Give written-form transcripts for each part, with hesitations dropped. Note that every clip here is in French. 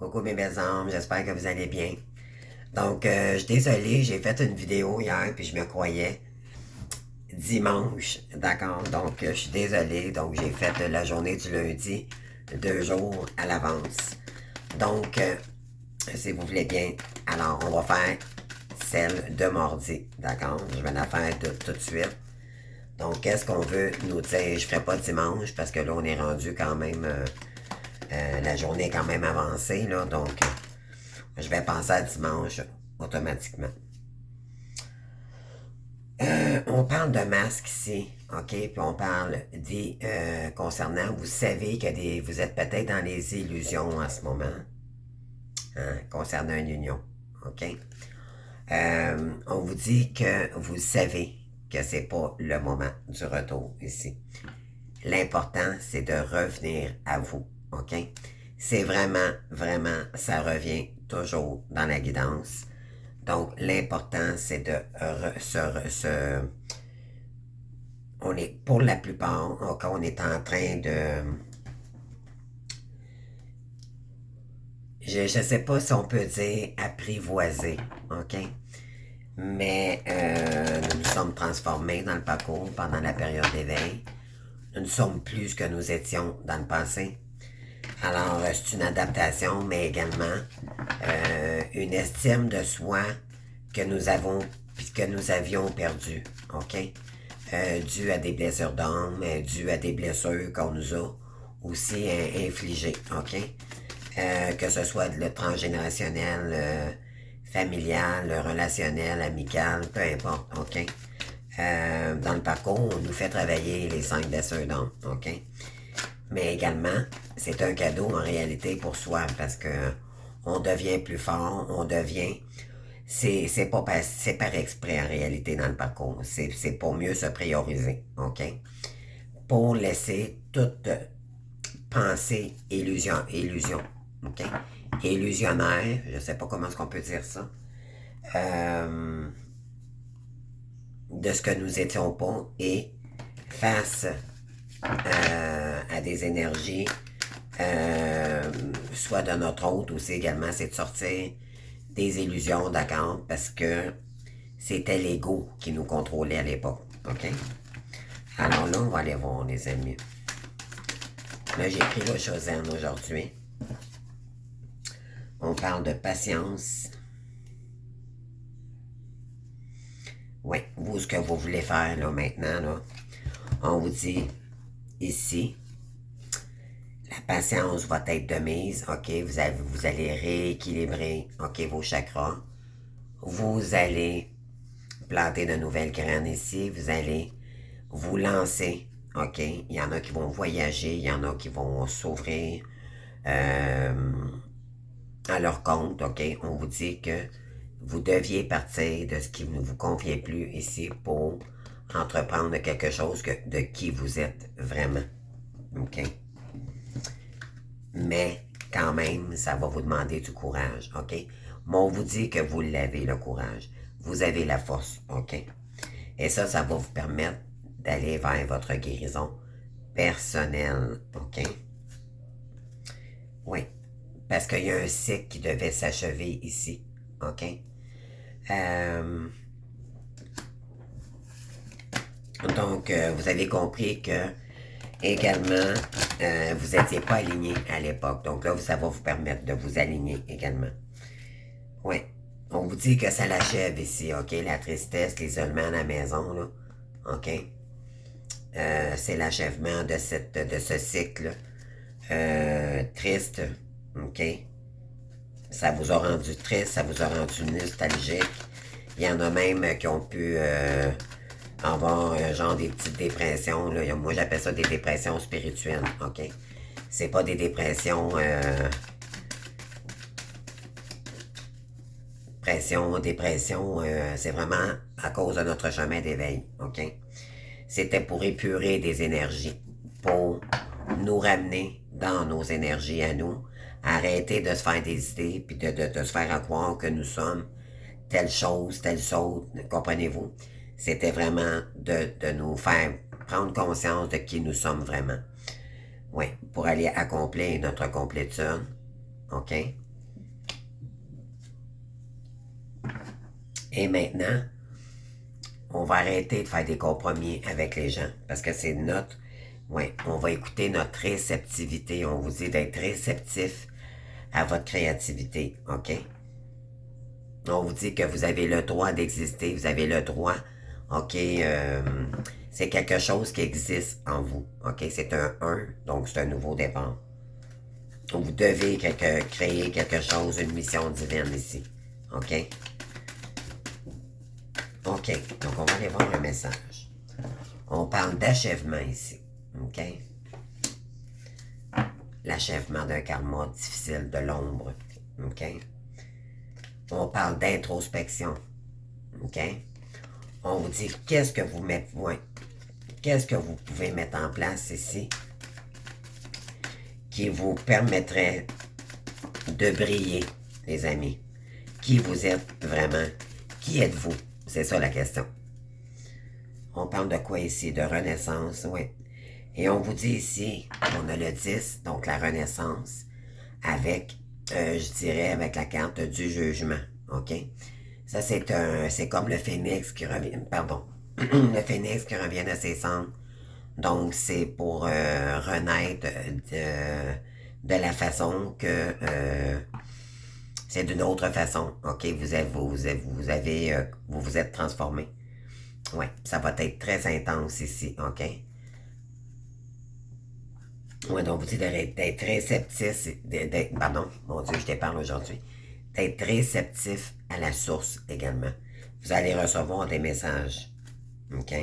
Coucou mes belles âmes, j'espère que vous allez bien. Donc, je suis désolé, j'ai fait une vidéo hier, puis je me croyais dimanche, d'accord? Donc, je suis désolé, donc j'ai fait la journée du lundi, 2 jours à l'avance. Donc, si vous voulez bien, alors on va faire celle de mardi, d'accord? Je vais la faire tout de suite. Donc, qu'est-ce qu'on veut nous dire? Je ferai pas dimanche, parce que là, on est rendu quand même... la journée est quand même avancée, là, donc je vais passer à dimanche automatiquement. On parle de masques ici, OK? Puis on parle des concernant, vous savez que vous êtes peut-être dans les illusions en ce moment, hein, concernant une union, OK? On vous dit que vous savez que c'est pas le moment du retour ici. L'important, c'est de revenir à vous, OK? C'est vraiment, vraiment, ça revient toujours dans la guidance. Donc, l'important, c'est de on est, pour la plupart, quand on est en train de... Je ne sais pas si on peut dire apprivoiser, OK? Mais nous nous sommes transformés dans le parcours pendant la période d'éveil. Nous ne sommes plus ce que nous étions dans le passé. Alors, c'est une adaptation, mais également une estime de soi que nous avons, que nous avions perdu, OK? Dû à des blessures d'âme, dû à des blessures qu'on nous a aussi infligées, OK? Que ce soit le transgénérationnel, familial, relationnel, amical, peu importe, OK? Dans le parcours, on nous fait travailler les 5 blessures d'âme, OK? Mais également, c'est un cadeau en réalité pour soi parce que on devient plus fort, on devient... C'est pas c'est par exprès en réalité dans le parcours. C'est pour mieux se prioriser, OK? Pour laisser toute pensée illusion, OK? Illusionnaire, je sais pas comment est-ce qu'on peut dire ça, de ce que nous étions pas et face à des énergies, soit de notre autre aussi également, c'est de sortir des illusions, d'accord, parce que c'était l'ego qui nous contrôlait à l'époque, ok? Alors là, on va aller voir, les amis. Là, j'ai pris le Chosen aujourd'hui. On parle de patience. Oui, vous, ce que vous voulez faire, là, maintenant, là, on vous dit, ici, la patience va être de mise, ok? Vous allez rééquilibrer, ok, vos chakras. Vous allez planter de nouvelles graines ici. Vous allez vous lancer, ok? Il y en a qui vont voyager, il y en a qui vont s'ouvrir à leur compte, ok? On vous dit que vous deviez partir de ce qui ne vous convient plus ici pour entreprendre quelque chose de qui vous êtes vraiment, ok? Mais quand même, ça va vous demander du courage, ok? Mais on vous dit que vous l'avez, le courage. Vous avez la force, ok? Et ça va vous permettre d'aller vers votre guérison personnelle, ok? Oui, parce qu'il y a un cycle qui devait s'achever ici, ok? Donc, vous avez compris que également, vous n'étiez pas aligné à l'époque. Donc là, ça va vous permettre de vous aligner également. Oui. On vous dit que ça l'achève ici, OK? La tristesse, l'isolement à la maison, là. OK? C'est l'achèvement de ce cycle triste. OK? Ça vous a rendu triste, ça vous a rendu nostalgique. Il y en a même qui ont pu avoir genre des petites dépressions. Là. Moi, j'appelle ça des dépressions spirituelles. OK? C'est pas des dépressions... dépression, c'est vraiment à cause de notre chemin d'éveil, ok? C'était pour épurer des énergies, pour nous ramener dans nos énergies à nous, arrêter de se faire des idées, puis de se faire croire que nous sommes telle chose, comprenez-vous? C'était vraiment de nous faire prendre conscience de qui nous sommes vraiment. Oui, pour aller accomplir notre complétude, ok? Et maintenant, on va arrêter de faire des compromis avec les gens parce que c'est notre... Oui, on va écouter notre réceptivité. On vous dit d'être réceptif à votre créativité, OK? On vous dit que vous avez le droit d'exister, vous avez le droit, OK? C'est quelque chose qui existe en vous, OK? C'est un 1, donc c'est un nouveau départ. Vous devez créer quelque chose, une mission divine ici, OK? OK, donc on va aller voir le message. On parle d'achèvement ici, OK? L'achèvement d'un karma difficile de l'ombre, OK? On parle d'introspection, OK? On vous dit qu'est-ce que vous mettez, ouais, qu'est-ce que vous pouvez mettre en place ici qui vous permettrait de briller, les amis. Qui vous êtes vraiment? Qui êtes-vous? C'est ça la question. On parle de quoi ici? De renaissance, oui. Et on vous dit ici, on a le 10, donc la renaissance, avec, je dirais, avec la carte du jugement, OK? Ça, c'est comme le phénix qui revient, pardon, le phénix qui revient de ses cendres. Donc, c'est pour renaître de la façon que c'est d'une autre façon. OK, vous vous êtes transformé. Oui, ça va être très intense ici, OK? Oui, donc vous dites d'être réceptif, pardon, mon Dieu, je te parle aujourd'hui, d'être réceptif à la source également. Vous allez recevoir des messages, OK?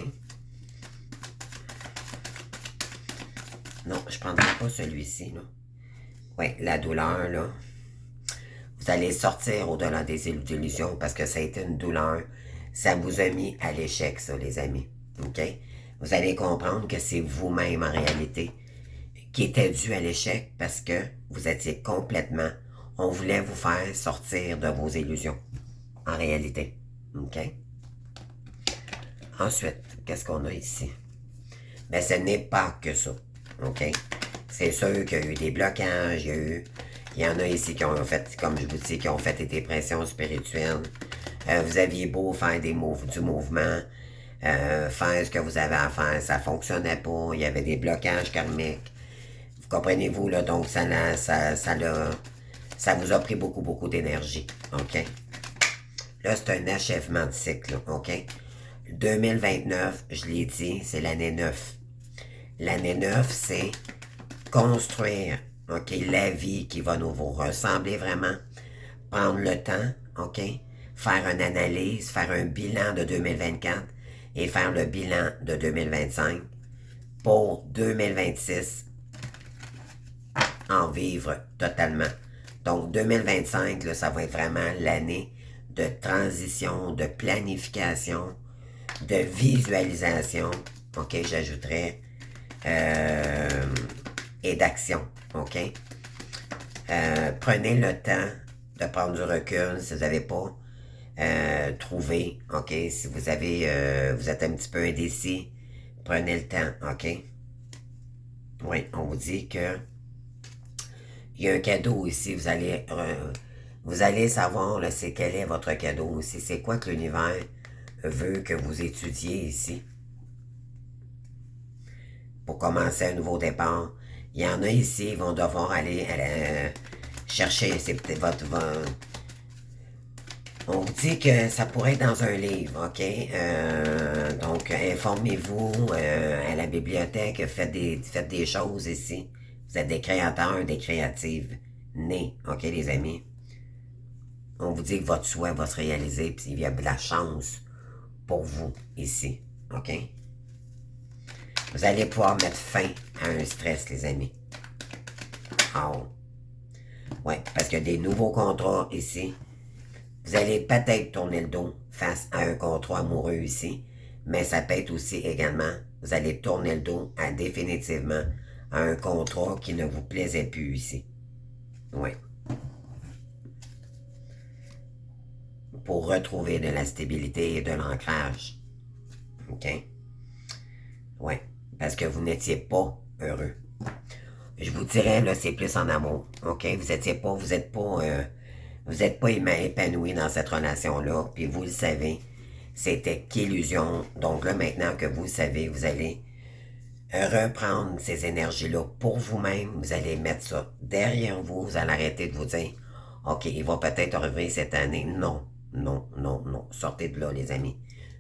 Non, je ne prendrai pas celui-ci, là. Oui, la douleur, là. Vous allez sortir au-delà des illusions parce que ça a été une douleur. Ça vous a mis à l'échec, ça, les amis. OK? Vous allez comprendre que c'est vous-même, en réalité, qui était dû à l'échec parce que vous étiez complètement... On voulait vous faire sortir de vos illusions, en réalité. OK? Ensuite, qu'est-ce qu'on a ici? Ben, ce n'est pas que ça. OK? C'est sûr qu'il y a eu des blocages, il y en a ici qui ont fait, comme je vous dis, qui ont fait des dépressions spirituelles. Vous aviez beau faire du mouvement, faire ce que vous avez à faire, ça fonctionnait pas, il y avait des blocages karmiques. Vous comprenez-vous, là, donc ça vous a pris beaucoup, beaucoup d'énergie, OK? Là, c'est un achèvement de cycle, OK? 2029, je l'ai dit, c'est l'année 9. L'année 9, c'est construire, OK, la vie qui va nous vous ressembler vraiment, prendre le temps, OK, faire une analyse, faire un bilan de 2024 et faire le bilan de 2025 pour 2026 en vivre totalement. Donc 2025, là, ça va être vraiment l'année de transition, de planification, de visualisation, OK, j'ajouterais, et d'action, OK? Prenez le temps de prendre du recul si vous n'avez pas trouvé, OK? Si vous avez, vous êtes un petit peu indécis, prenez le temps, OK? Oui, on vous dit que il y a un cadeau ici, vous allez savoir, là, c'est quel est votre cadeau aussi, c'est quoi que l'univers veut que vous étudiez ici pour commencer un nouveau départ. Il y en a ici, ils vont devoir aller chercher, c'est peut-être on vous dit que ça pourrait être dans un livre, OK? Donc, informez-vous à la bibliothèque, faites des choses ici. Vous êtes des créateurs, des créatives nés, OK, les amis? On vous dit que votre souhait va se réaliser, puis il y a de la chance pour vous ici, OK? Vous allez pouvoir mettre fin à un stress, les amis. Oh. Oui, parce qu'il y a des nouveaux contrats ici. Vous allez peut-être tourner le dos face à un contrat amoureux ici, mais ça peut être aussi également, vous allez tourner le dos à définitivement à un contrat qui ne vous plaisait plus ici. Oui. Pour retrouver de la stabilité et de l'ancrage. OK? Oui. Parce que vous n'étiez pas heureux. Je vous dirais, là, c'est plus en amour. OK? Vous êtes pas Vous n'êtes pas épanoui dans cette relation-là, puis vous le savez, c'était qu'illusion. Donc là, maintenant que vous le savez, vous allez reprendre ces énergies-là pour vous-même. Vous allez mettre ça derrière vous. Vous allez arrêter de vous dire, OK, il va peut-être arriver cette année. Non, non, non, non. Sortez de là, les amis.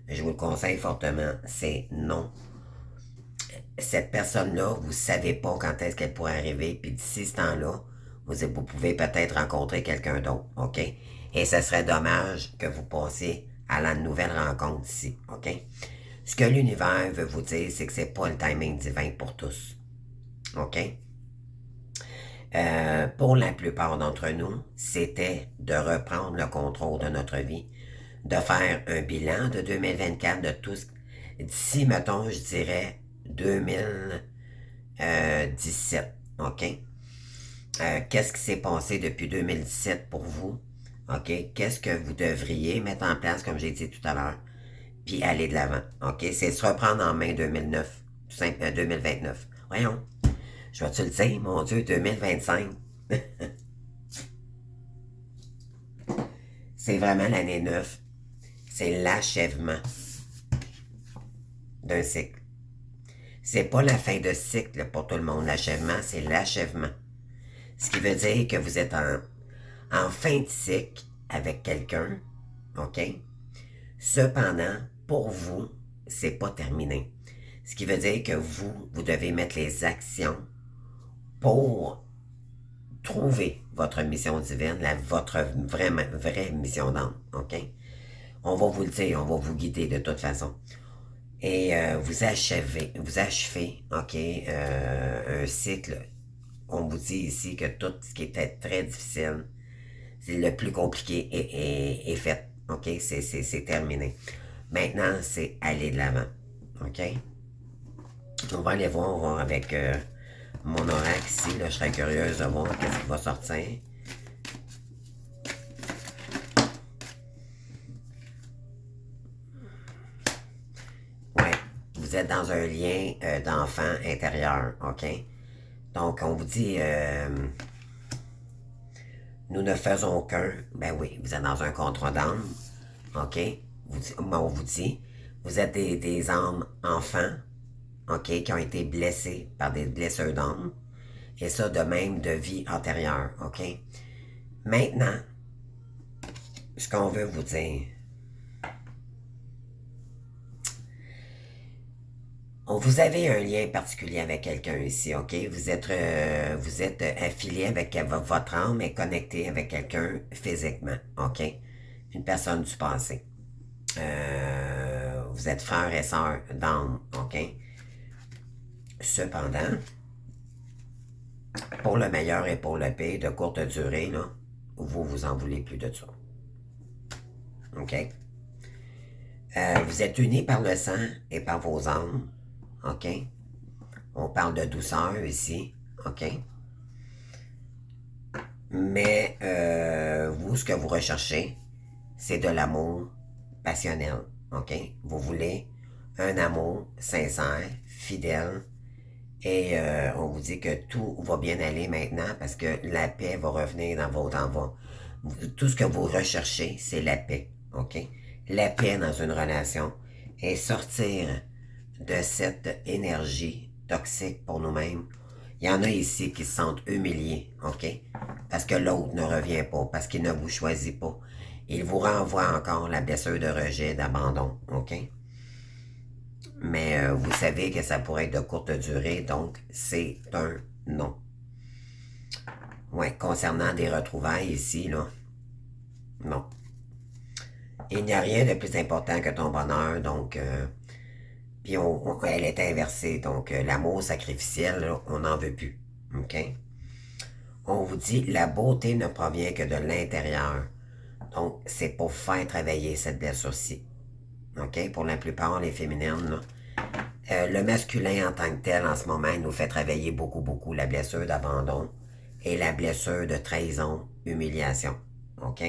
Je vous le conseille fortement, c'est non. Cette personne-là, vous ne savez pas quand est-ce qu'elle pourrait arriver, puis d'ici ce temps-là, vous pouvez peut-être rencontrer quelqu'un d'autre, OK? Et ce serait dommage que vous passiez à la nouvelle rencontre ici, OK? Ce que l'univers veut vous dire, c'est que c'est pas le timing divin pour tous, OK? Pour la plupart d'entre nous, c'était de reprendre le contrôle de notre vie, de faire un bilan de 2024, de tout ce... D'ici, mettons, je dirais 2017, OK? Qu'est-ce qui s'est passé depuis 2017 pour vous? OK? Qu'est-ce que vous devriez mettre en place, comme j'ai dit tout à l'heure, puis aller de l'avant, OK? C'est se reprendre en main 2009, 2029. Voyons, je vais-tu le dire, mon Dieu, 2025. C'est vraiment l'année 9. C'est l'achèvement d'un cycle. C'est pas la fin de cycle pour tout le monde. L'achèvement, c'est l'achèvement. Ce qui veut dire que vous êtes en fin de cycle avec quelqu'un, OK? Cependant, pour vous, c'est pas terminé. Ce qui veut dire que vous devez mettre les actions pour trouver votre mission divine, votre vraie mission d'âme, OK? On va vous le dire, on va vous guider de toute façon. Et vous achevez, OK, un cycle. On vous dit ici que tout ce qui était très difficile, c'est le plus compliqué est fait, OK? C'est terminé. Maintenant, c'est aller de l'avant, OK? On va aller voir avec mon oracle ici. Là, je serais curieuse de voir qu'est-ce qui va sortir. Ouais, vous êtes dans un lien d'enfant intérieur, OK? Donc, on vous dit, nous ne faisons qu'un. Ben oui, vous êtes dans un contrat d'âme, OK? On vous dit, vous êtes des âmes enfants, OK, qui ont été blessés par des blessures d'âme. Et ça, de même, de vie antérieure, OK? Maintenant, ce qu'on veut vous dire, vous avez un lien particulier avec quelqu'un ici, OK? Vous êtes affilié avec votre âme et connecté avec quelqu'un physiquement, OK? Une personne du passé. Vous êtes frères et sœurs d'âme, OK? Cependant, pour le meilleur et pour le pire, de courte durée, là, vous en voulez plus de ça. OK? Vous êtes unis par le sang et par vos âmes, OK? On parle de douceur ici, OK? Mais vous, ce que vous recherchez, c'est de l'amour passionnel, OK? Vous voulez un amour sincère, fidèle, et on vous dit que tout va bien aller maintenant parce que la paix va revenir dans votre envoi. Tout ce que vous recherchez, c'est la paix, OK? La paix dans une relation et sortir de cette énergie toxique pour nous-mêmes. Il y en a ici qui se sentent humiliés, OK? Parce que l'autre ne revient pas, parce qu'il ne vous choisit pas. Il vous renvoie encore la blessure de rejet, d'abandon, OK? Mais vous savez que ça pourrait être de courte durée, donc c'est un non. Ouais, concernant des retrouvailles ici, là, non. Il n'y a rien de plus important que ton bonheur, donc... puis elle est inversée, donc l'amour sacrificiel, là, on n'en veut plus. OK? On vous dit, la beauté ne provient que de l'intérieur. Donc, c'est pour faire travailler cette blessure-ci. OK? Pour la plupart, les féminines, là. Le masculin en tant que tel, en ce moment, il nous fait travailler beaucoup, beaucoup la blessure d'abandon et la blessure de trahison, humiliation. OK?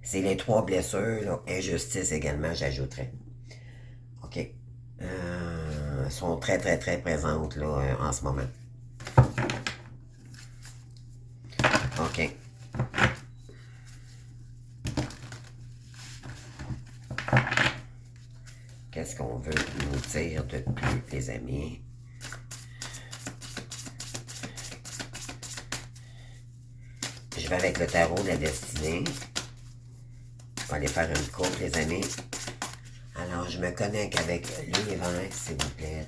C'est les trois blessures, là, injustice également, j'ajouterais. OK? Sont très, très, très présentes, là, en ce moment. OK. qu'est-ce qu'on veut nous dire de plus, les amis? Je vais avec le tarot de la destinée. On va aller faire une coupe, les amis. Alors, je me connecte avec l'univers, s'il vous plaît.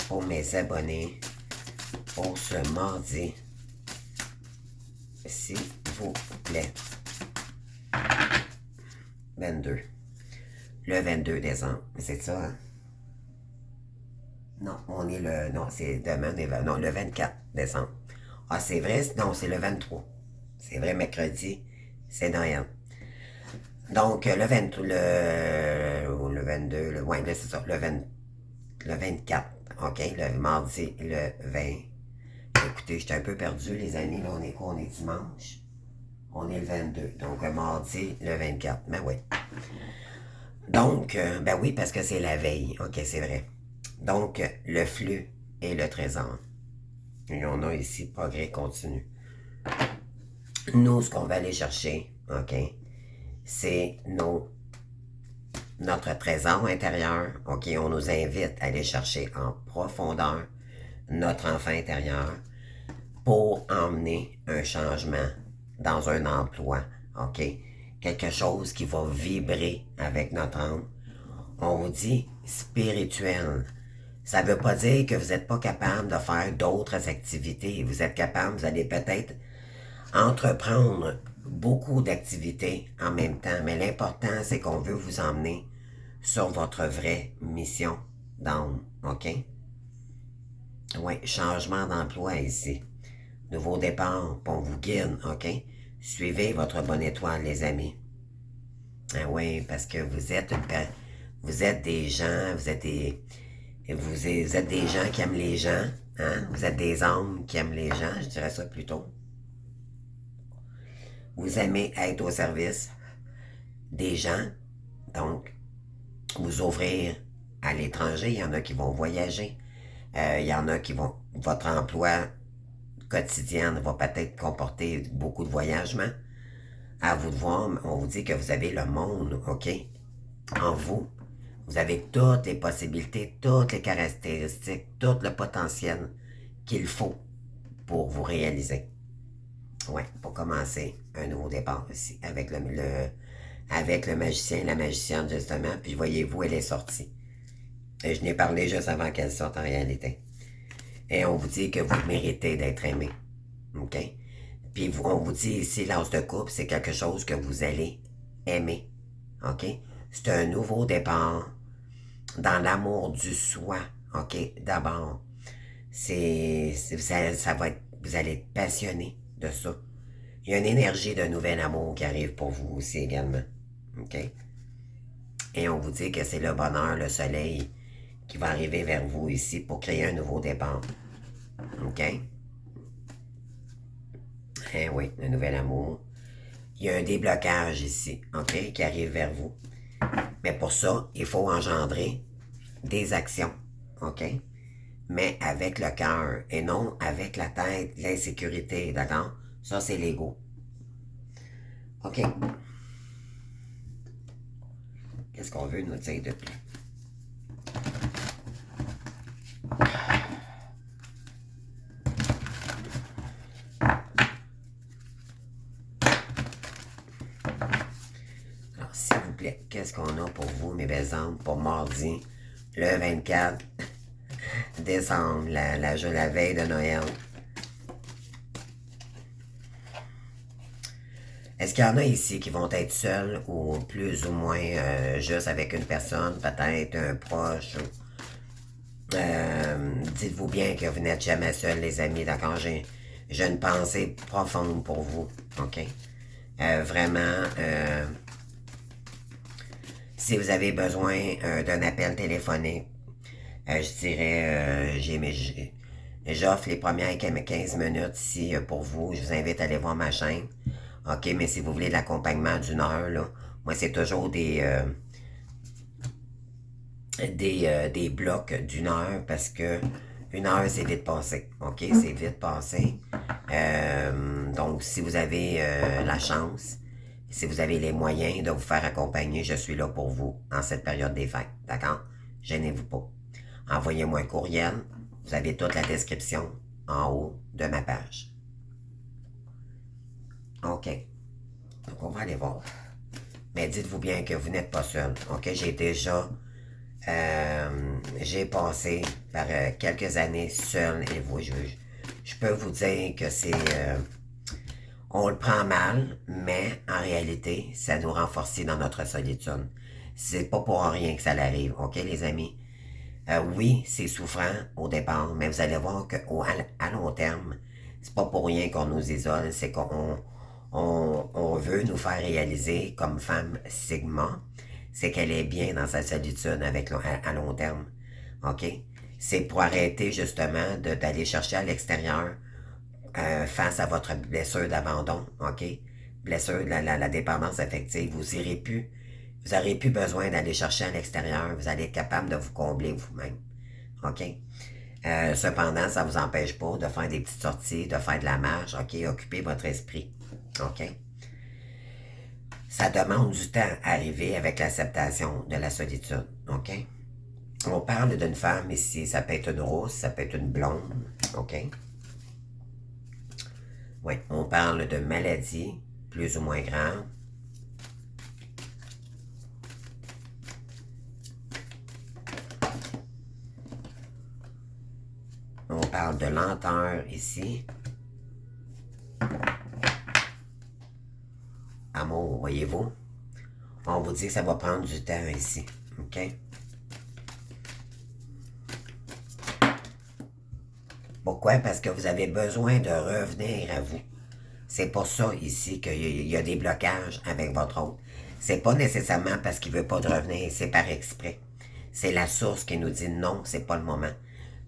Pour mes abonnés. Pour ce mardi. S'il vous plaît. 22. Le 22 décembre. C'est ça, hein? Non, on est le... Non, c'est demain. Non, le 24 décembre. Ah, c'est vrai? Non, c'est le 23. C'est vrai, mercredi, c'est Noël. Donc, le 23, le 22, ouais, c'est ça, le 24, OK, le mardi, le 20. Écoutez, j'étais un peu perdu, les amis, là, on est quoi? On est dimanche. On est le 22, donc le mardi, le 24, ben oui. Donc, ben oui, parce que c'est la veille, OK, c'est vrai. Donc, le flux et le trésor. Et on a ici progrès continu. Nous, ce qu'on va aller chercher, OK, c'est notre trésor intérieur, OK, on nous invite à aller chercher en profondeur notre enfant intérieur pour emmener un changement dans un emploi, OK, quelque chose qui va vibrer avec notre âme. On vous dit spirituel. Ça ne veut pas dire que vous n'êtes pas capable de faire d'autres activités. Vous êtes capable, vous allez peut-être entreprendre beaucoup d'activités en même temps. Mais l'important, c'est qu'on veut vous emmener sur votre vraie mission d'âme. OK? Oui, changement d'emploi ici. Nouveau départ, on vous guide. OK? Suivez votre bonne étoile, les amis. Ah oui, parce que vous êtes des gens, vous êtes des gens qui aiment les gens, hein? Vous êtes des âmes qui aiment les gens, je dirais ça plutôt. Vous aimez être au service des gens, donc vous ouvrir à l'étranger. Il y en a qui vont voyager, il y en a qui vont... Votre emploi quotidien va peut-être comporter beaucoup de voyagements. À vous de voir, on vous dit que vous avez le monde, OK, en vous. Vous avez toutes les possibilités, toutes les caractéristiques, tout le potentiel qu'il faut pour vous réaliser. Ouais, pour commencer un nouveau départ ici, avec avec le magicien et la magicienne, justement. Puis voyez-vous, elle est sortie. Et je n'ai parlé juste avant qu'elle sorte en réalité. Et on vous dit que vous méritez d'être aimé. OK? Puis on vous dit ici, l'as de couple, c'est quelque chose que vous allez aimer. OK? C'est un nouveau départ dans l'amour du soi. OK? D'abord, ça va être, vous allez être passionné de ça. Il y a une énergie de nouvel amour qui arrive pour vous aussi également. OK? Et on vous dit que c'est le bonheur, le soleil qui va arriver vers vous ici pour créer un nouveau départ. OK? Eh oui, le nouvel amour. Il y a un déblocage ici, OK, qui arrive vers vous. Mais pour ça, il faut engendrer des actions, OK? Mais avec le cœur et non avec la tête, l'insécurité, d'accord? Ça, c'est l'ego. OK. Qu'est-ce qu'on veut nous dire de plus? Alors, s'il vous plaît, qu'est-ce qu'on a pour vous, mes belles âmes, pour mardi, le 24 décembre, la veille de Noël? Est-ce qu'il y en a ici qui vont être seuls ou plus ou moins juste avec une personne, peut-être un proche? Dites-vous bien que vous n'êtes jamais seuls, les amis, d'accord? J'ai une pensée profonde pour vous, OK? Vraiment, si vous avez besoin d'un appel téléphonique, je dirais, j'offre les premières 15 minutes ici pour vous. Je vous invite à aller voir ma chaîne. OK, mais si vous voulez de l'accompagnement d'une heure, là, moi, c'est toujours des blocs d'une heure parce que une heure, c'est vite passé. OK, c'est vite passé. Donc, si vous avez la chance, Si vous avez les moyens de vous faire accompagner, je suis là pour vous en cette période des fêtes. D'accord? Gênez-vous pas. Envoyez-moi un courriel. Vous avez toute la description en haut de ma page. OK. Donc, on va aller voir. Mais dites-vous bien que vous n'êtes pas seul. OK? J'ai passé par quelques années seul et vous, je peux vous dire que on le prend mal, mais en réalité, ça nous renforce dans notre solitude. C'est pas pour rien que ça l'arrive, ok les amis? Oui, c'est souffrant au départ, mais vous allez voir qu'à long terme, c'est pas pour rien qu'on nous isole, c'est qu'on veut nous faire réaliser comme femme Sigma, c'est qu'elle est bien dans sa solitude à long terme. OK? C'est pour arrêter justement d'aller chercher à l'extérieur face à votre blessure d'abandon, OK? Blessure de la dépendance affective, vous n'aurez plus besoin d'aller chercher à l'extérieur, vous allez être capable de vous combler vous-même, OK? Cependant, ça ne vous empêche pas de faire des petites sorties, de faire de la marche, OK? Occupez votre esprit, OK? Ça demande du temps à arriver avec l'acceptation de la solitude, OK? On parle d'une femme ici, ça peut être une rousse, ça peut être une blonde, OK? Oui, on parle de maladies plus ou moins graves. On parle de lenteur ici. Amour, voyez-vous? On vous dit que ça va prendre du temps ici, OK? Pourquoi? Parce que vous avez besoin de revenir à vous. C'est pour ça ici qu'il y a des blocages avec votre autre. C'est pas nécessairement parce qu'il veut pas de revenir, c'est par exprès. C'est la source qui nous dit non, c'est pas le moment.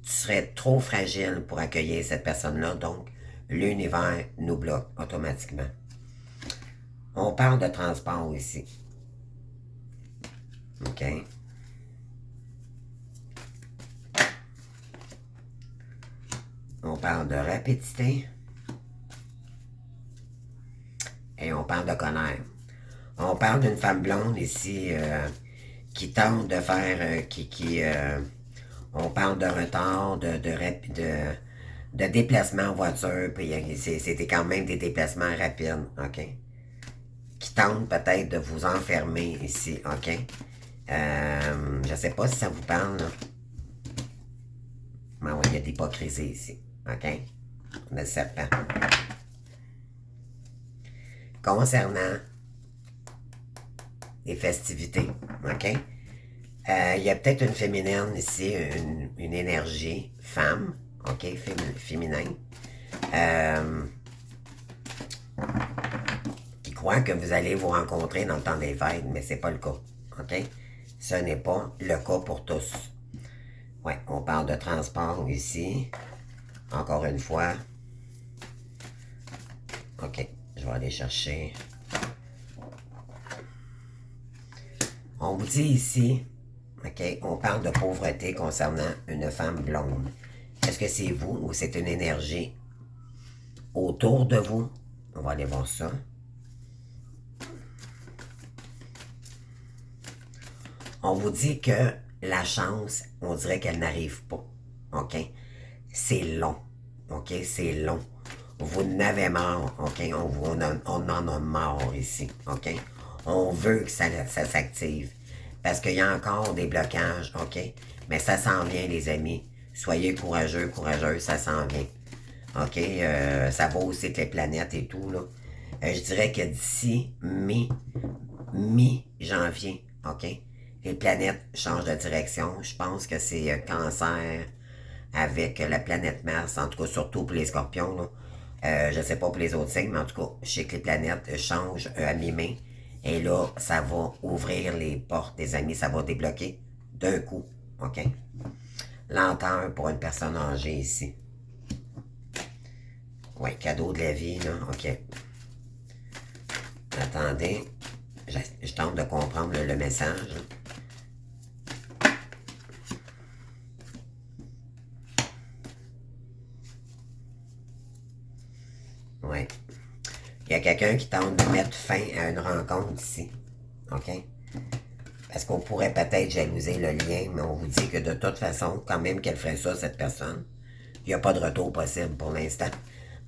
Tu serais trop fragile pour accueillir cette personne-là, donc l'univers nous bloque automatiquement. On parle de transport ici. OK? On parle de rapidité. Et on parle de colère. On parle d'une femme blonde ici qui tente de faire... on parle de retard, de déplacement en voiture, puis c'était quand même des déplacements rapides, OK? Qui tente peut-être de vous enfermer ici, OK? Je sais pas si ça vous parle, là. Mais oui, il y a de l'hypocrisie ici, OK? On a le serpent. Concernant les festivités, OK? Il y a peut-être une féminine ici, une énergie femme, OK? Féminin. Qui croit que vous allez vous rencontrer dans le temps des fêtes, mais c'est pas le cas, OK? Ce n'est pas le cas pour tous. Ouais, on parle de transport ici. Encore une fois. OK, je vais aller chercher. On vous dit ici, OK, on parle de pauvreté concernant une femme blonde. Est-ce que c'est vous ou c'est une énergie autour de vous? On va aller voir ça. On vous dit que la chance, on dirait qu'elle n'arrive pas. OK? C'est long. OK? C'est long. Vous n'avez marre. OK? On en a marre ici. OK? On veut que ça s'active. Parce qu'il y a encore des blocages. OK? Mais ça s'en vient, les amis. Soyez courageux, courageux, ça s'en vient. OK? Ça va aussi que les planètes et tout, là. Je dirais que d'ici mi-janvier, OK? Les planètes changent de direction. Je pense que c'est Cancer avec la planète Mars, en tout cas surtout pour les scorpions. Là. Je ne sais pas pour les autres signes, mais en tout cas, je sais que les planètes changent à mi-mai. Et là, ça va ouvrir les portes des amis, ça va débloquer d'un coup. OK? Lenteur pour une personne âgée ici. Ouais, cadeau de la vie, là. OK. Attendez. Je tente de comprendre le message. Ouais. Il y a quelqu'un qui tente de mettre fin à une rencontre ici. OK? Parce qu'on pourrait peut-être jalouser le lien, mais on vous dit que de toute façon, quand même qu'elle ferait ça, cette personne, il n'y a pas de retour possible pour l'instant.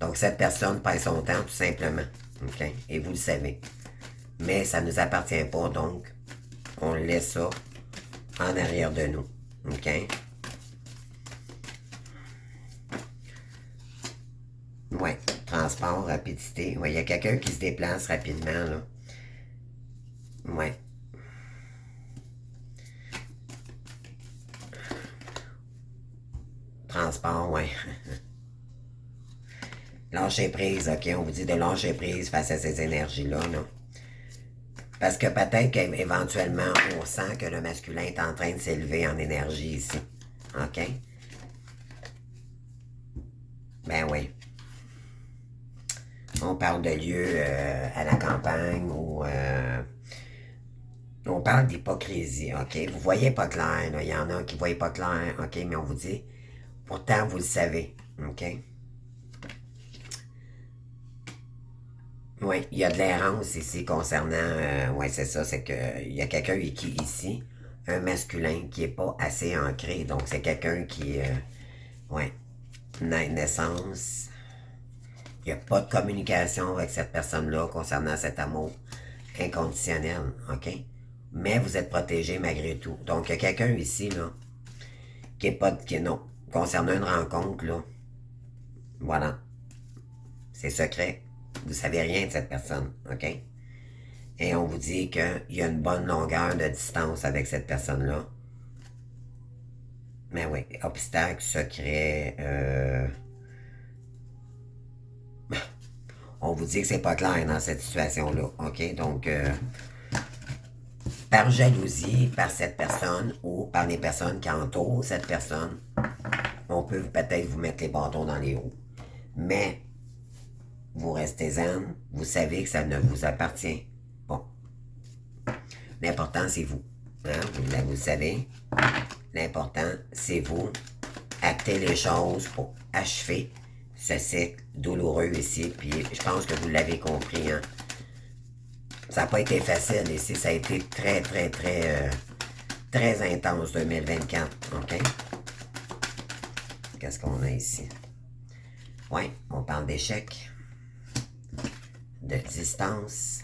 Donc, cette personne perd son temps, tout simplement. OK? Et vous le savez. Mais ça ne nous appartient pas, donc on laisse ça en arrière de nous. OK? Ouais. Transport, rapidité. Ouais, il y a quelqu'un qui se déplace rapidement, là. Ouais. Transport, ouais. Lâcher prise, OK? On vous dit de lâcher prise face à ces énergies-là, là. Parce que peut-être qu'éventuellement, on sent que le masculin est en train de s'élever en énergie ici. OK? Ben oui. On parle de lieux à la campagne ou on parle d'hypocrisie, OK? Vous voyez pas clair, là. Il y en a qui voient pas clair, OK? Mais on vous dit, pourtant, vous le savez, OK? Oui, il y a de l'errance ici concernant, oui, c'est ça, c'est que il y a quelqu'un qui ici, un masculin qui est pas assez ancré, donc c'est quelqu'un qui, ouais, naissance, il n'y a pas de communication avec cette personne-là concernant cet amour inconditionnel, OK? Mais vous êtes protégé malgré tout. Donc, il y a quelqu'un ici, là, qui est pas, qui est non, concernant une rencontre, là, voilà, c'est secret. Vous savez rien de cette personne, OK? Et on vous dit qu'il y a une bonne longueur de distance avec cette personne-là. Mais oui, obstacle, secret, on vous dit que c'est pas clair dans cette situation-là, OK? Donc, par jalousie, par cette personne ou par les personnes qui entourent cette personne, on peut peut-être vous mettre les bâtons dans les roues. Mais, vous restez zen, vous savez que ça ne vous appartient. Bon. L'important, c'est vous. Hein? Vous le savez. L'important, c'est vous. Actez les choses pour achever ce cycle douloureux ici. Puis je pense que vous l'avez compris. Hein? Ça n'a pas été facile ici. Ça a été très, très, très, très intense 2024. OK? Qu'est-ce qu'on a ici? Oui, on parle d'échec, de distance.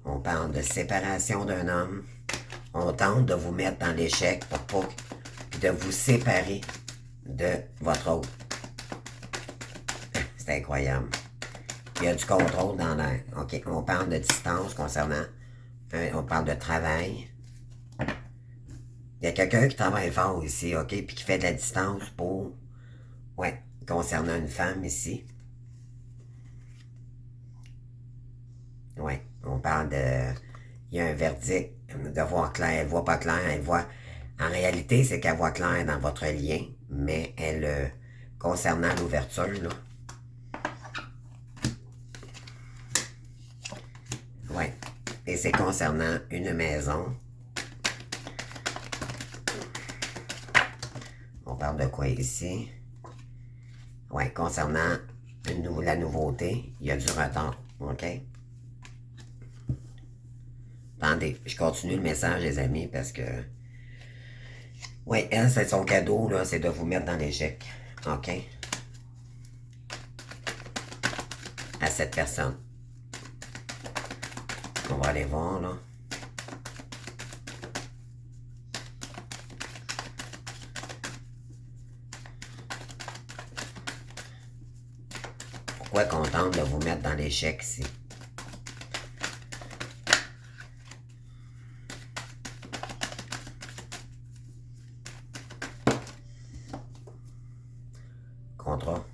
On parle de séparation d'un homme. On tente de vous mettre dans l'échec pour pas de vous séparer de votre autre. C'est incroyable. Il y a du contrôle dans l'air. OK, on parle de distance concernant... on parle de travail. Il y a quelqu'un qui travaille fort ici, OK, puis qui fait de la distance pour... Ouais, concernant une femme ici. Ouais, on parle de... Il y a un verdict de voir clair. Elle voit pas clair, elle voit... En réalité, c'est qu'elle voit clair dans votre lien, mais elle... concernant l'ouverture, là... Ouais. Et c'est concernant une maison. On parle de quoi ici? Ouais, concernant la nouveauté, il y a du retard. OK? Attendez, je continue le message, les amis, parce que... Oui, elle, c'est son cadeau, là, c'est de vous mettre dans l'échec. OK? À cette personne. On va aller voir, là. Pourquoi qu'on tente de vous mettre dans l'échec ici? Contrat.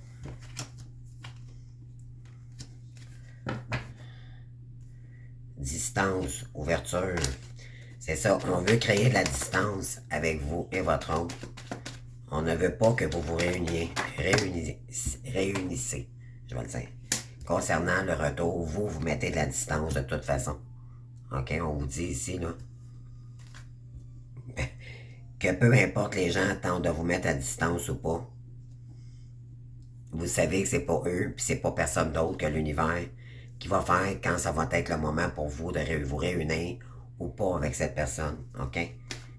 Distance, ouverture. C'est ça, on veut créer de la distance avec vous et votre autre. On ne veut pas que vous vous réunissez, je vais le dire. Concernant le retour, vous mettez de la distance de toute façon. OK, on vous dit ici, là, que peu importe les gens tentent de vous mettre à distance ou pas, vous savez que c'est pas eux, puis c'est pas personne d'autre que l'univers qui va faire quand ça va être le moment pour vous de vous réunir ou pas avec cette personne, ok?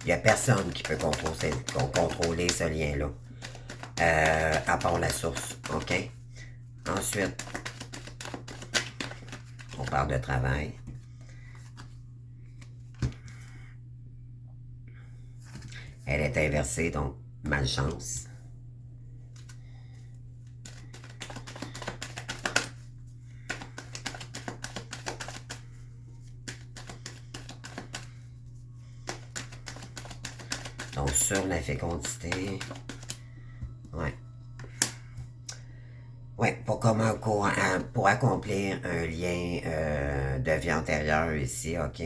Il n'y a personne qui peut contrôler ce lien-là, à part la source, ok? Ensuite, on parle de travail. Elle est inversée, donc malchance. Donc sur la fécondité, ouais. Ouais, pour accomplir un lien de vie antérieure ici, ok.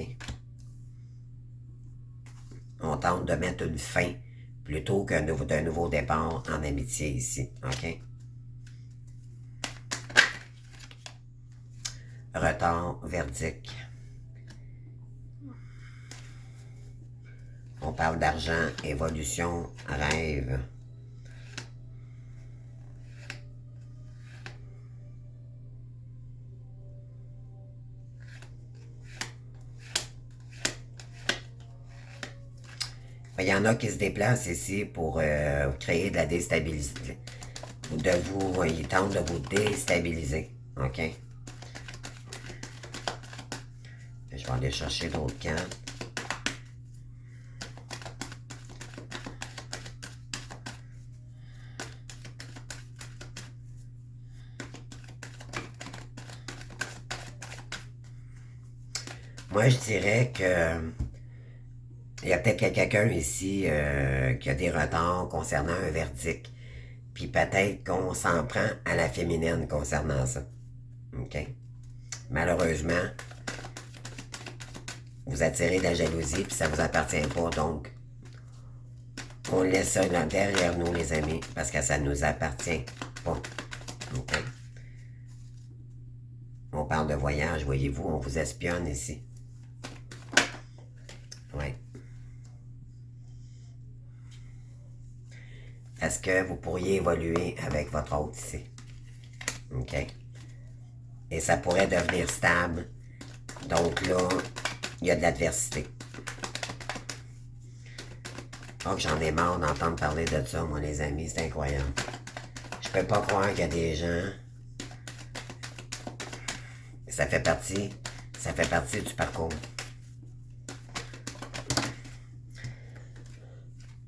On tente de mettre une fin plutôt qu'un nouveau départ en amitié ici, ok. Retard, verdict. On parle d'argent, évolution, rêve. Il y en a qui se déplacent ici pour créer de la déstabilisation. Ils tentent de vous déstabiliser. OK? Je vais aller chercher d'autres cartes. Moi, je dirais que il y a peut-être quelqu'un ici qui a des retards concernant un verdict. Puis peut-être qu'on s'en prend à la féminine concernant ça. OK? Malheureusement, vous attirez de la jalousie puis ça vous appartient pas. Donc, on laisse ça là derrière nous, les amis, parce que ça nous appartient pas. OK? On parle de voyage, voyez-vous, on vous espionne ici. Ouais. Est-ce que vous pourriez évoluer avec votre autre ici? OK? Et ça pourrait devenir stable. Donc là, il y a de l'adversité. Oh, j'en ai marre d'entendre parler de ça, moi, les amis. C'est incroyable. Je peux pas croire qu'il y a des gens... Ça fait partie du parcours.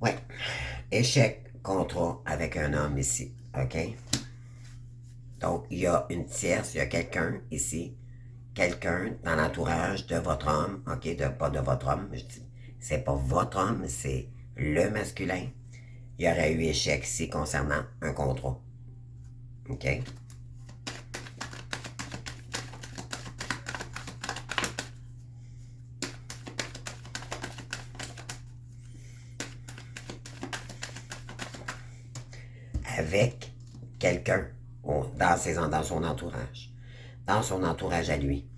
Ouais. Échec, contrat avec un homme ici. OK? Donc, il y a une tierce, il y a quelqu'un ici, quelqu'un dans l'entourage de votre homme, ok, pas de votre homme, je dis, c'est pas votre homme, c'est le masculin. Il y aurait eu échec ici concernant un contrat. OK? Avec quelqu'un dans son entourage. Dans son entourage à lui.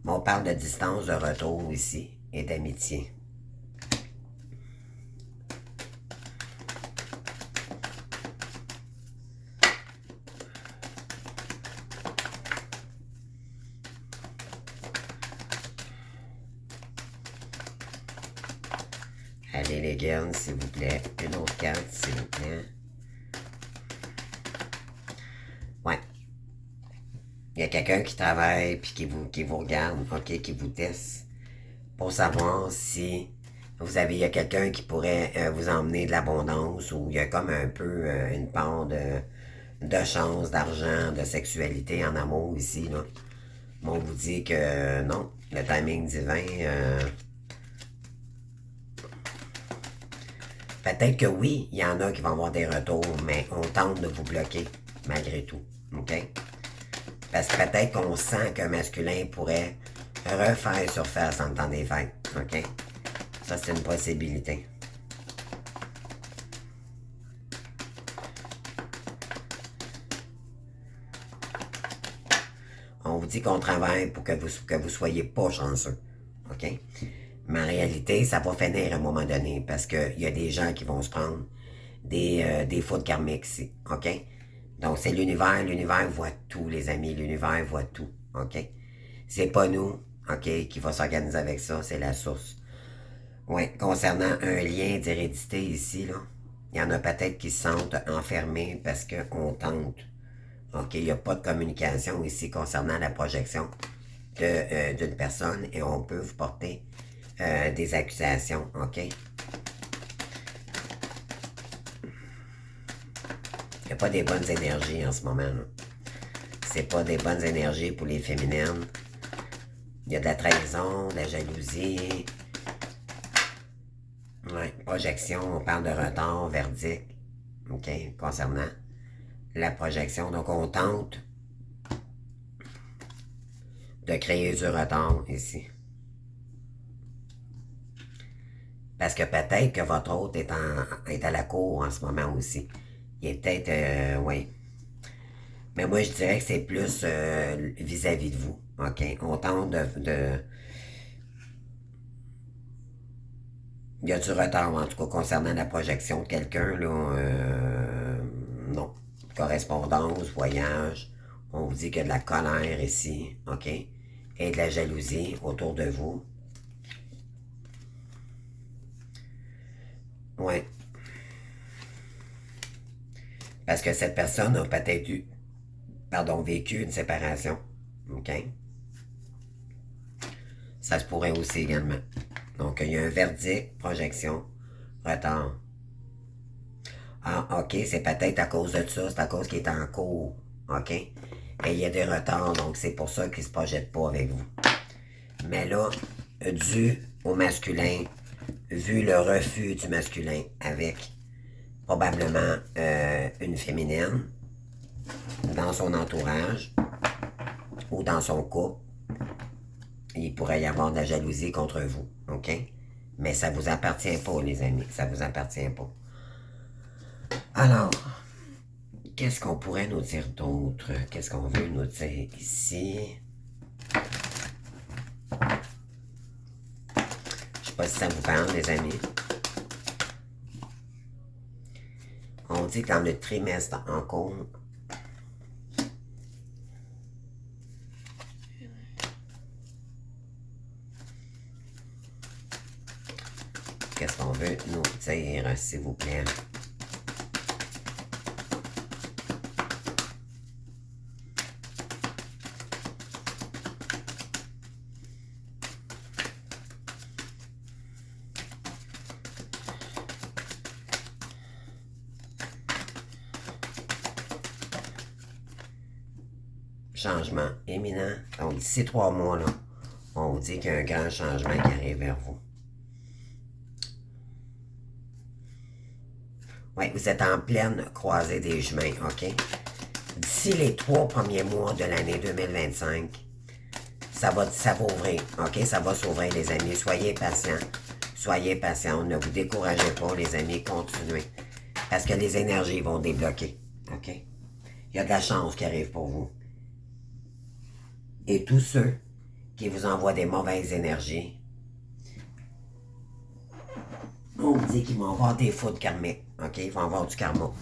Mais on parle de distance de retour ici et d'amitié. Allez les girls, s'il vous plaît. Une autre carte, s'il vous plaît. Ouais. Il y a quelqu'un qui travaille puis qui vous regarde, ok, qui vous teste pour savoir si il y a quelqu'un qui pourrait vous emmener de l'abondance ou il y a comme un peu une part de chance, d'argent, de sexualité en amour ici, là. Mais on vous dit que non, le timing divin, peut-être que oui, il y en a qui vont avoir des retours, mais on tente de vous bloquer malgré tout, ok? Parce que peut-être qu'on sent qu'un masculin pourrait refaire surface en temps des fêtes, ok? Ça, c'est une possibilité. On vous dit qu'on travaille pour que vous soyez pas chanceux, ok? Mais en réalité, ça va finir à un moment donné parce qu'il y a des gens qui vont se prendre des fautes karmiques ici, ok? Donc, c'est l'univers voit tout, les amis, l'univers voit tout, OK? C'est pas nous, OK, qui va s'organiser avec ça, c'est la source. Oui, concernant un lien d'hérédité ici, là, il y en a peut-être qui se sentent enfermés parce qu'on tente. OK, il n'y a pas de communication ici concernant la projection d'une personne et on peut vous porter des accusations, OK? Il n'y a pas des bonnes énergies en ce moment, là. C'est pas des bonnes énergies pour les féminines. Il y a de la trahison, de la jalousie. Ouais, projection, on parle de retard, verdict, OK, concernant la projection. Donc, on tente de créer du retard ici. Parce que peut-être que votre hôte est à la cour en ce moment aussi. Il est peut-être, oui. Mais moi, je dirais que c'est plus vis-à-vis de vous, OK? On tente Il y a du retard, en tout cas, concernant la projection de quelqu'un, là. Non. Correspondance, voyage. On vous dit qu'il y a de la colère ici, OK? Et de la jalousie autour de vous. Ouais. Parce que cette personne a peut-être vécu une séparation. OK? Ça se pourrait aussi également. Donc, il y a un verdict, projection, retard. Ah, OK, c'est peut-être à cause de ça, c'est à cause qu'il est en cours. OK? Et il y a des retards, donc c'est pour ça qu'il ne se projette pas avec vous. Mais là, dû au masculin, vu le refus du masculin avec probablement une féminine dans son entourage ou dans son couple, il pourrait y avoir de la jalousie contre vous, OK? Mais ça vous appartient pas, les amis, ça vous appartient pas. Alors, qu'est-ce qu'on pourrait nous dire d'autre? Qu'est-ce qu'on veut nous dire ici? Je sais pas si ça vous parle, les amis. On dit que dans le trimestre en cours, qu'est-ce qu'on veut nous dire, s'il vous plaît? Changement imminent. Donc, d'ici 3 mois, là, on vous dit qu'il y a un grand changement qui arrive vers vous. Oui, vous êtes en pleine croisée des chemins, OK? D'ici les 3 premiers mois de l'année 2025, ça va ouvrir, OK? Ça va s'ouvrir, les amis. Soyez patients. Soyez patients. Ne vous découragez pas, les amis. Continuez. Parce que les énergies vont débloquer, OK? Il y a de la chance qui arrive pour vous. Et tous ceux qui vous envoient des mauvaises énergies, on vous dit qu'ils vont avoir des fautes karmiques, OK? Ils vont avoir du karma.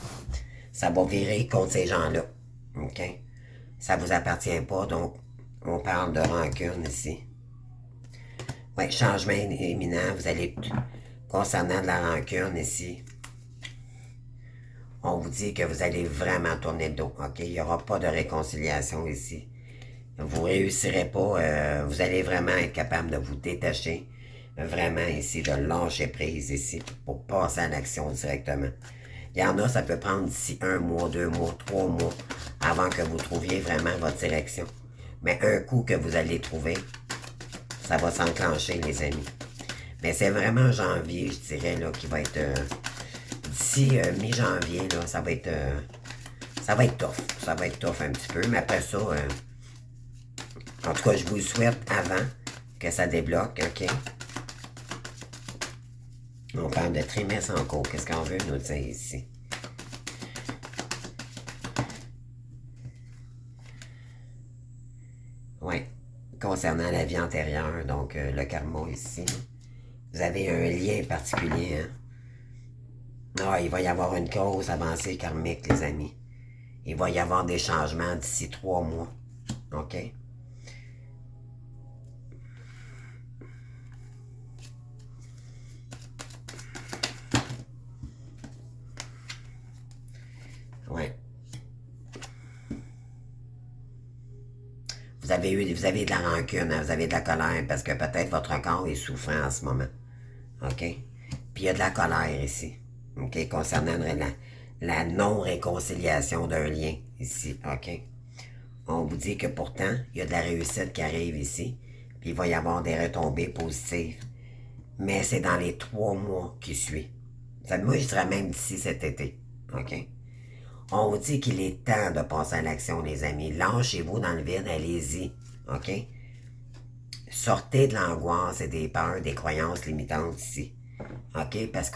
Ça va virer contre ces gens-là, OK? Ça vous appartient pas, donc on parle de rancune ici. Oui, changement imminent, vous allez, concernant de la rancune ici, on vous dit que vous allez vraiment tourner le dos, OK? Il n'y aura pas de réconciliation ici. Vous ne réussirez pas, vous allez vraiment être capable de vous détacher, vraiment ici, de lâcher prise ici, pour passer à l'action directement. Il y en a, ça peut prendre d'ici 1 mois, 2 mois, 3 mois, avant que vous trouviez vraiment votre direction. Mais un coup que vous allez trouver, ça va s'enclencher, les amis. Mais c'est vraiment janvier, je dirais, là, qui va être... d'ici mi-janvier, là, ça va être tough. Ça va être tough un petit peu, mais après ça... en tout cas, je vous le souhaite avant que ça débloque, OK? On parle de trimestre en cours. Qu'est-ce qu'on veut nous dire ici? Oui. Concernant la vie antérieure, donc le karma ici. Vous avez un lien particulier, hein? Ah, il va y avoir une cause avancée karmique, les amis. Il va y avoir des changements d'ici 3 mois. OK? Ouais. Vous avez de la rancune, hein, vous avez de la colère parce que peut-être votre corps est souffrant en ce moment. OK? Puis il y a de la colère ici. OK? Concernant la non-réconciliation d'un lien ici. OK? On vous dit que pourtant, il y a de la réussite qui arrive ici. Puis il va y avoir des retombées positives. Mais c'est dans les 3 mois qui suivent. Moi, je dirais même d'ici cet été. OK? On vous dit qu'il est temps de passer à l'action, les amis. Lâchez-vous dans le vide, allez-y. OK? Sortez de l'angoisse et des peurs, des croyances limitantes ici. OK? Parce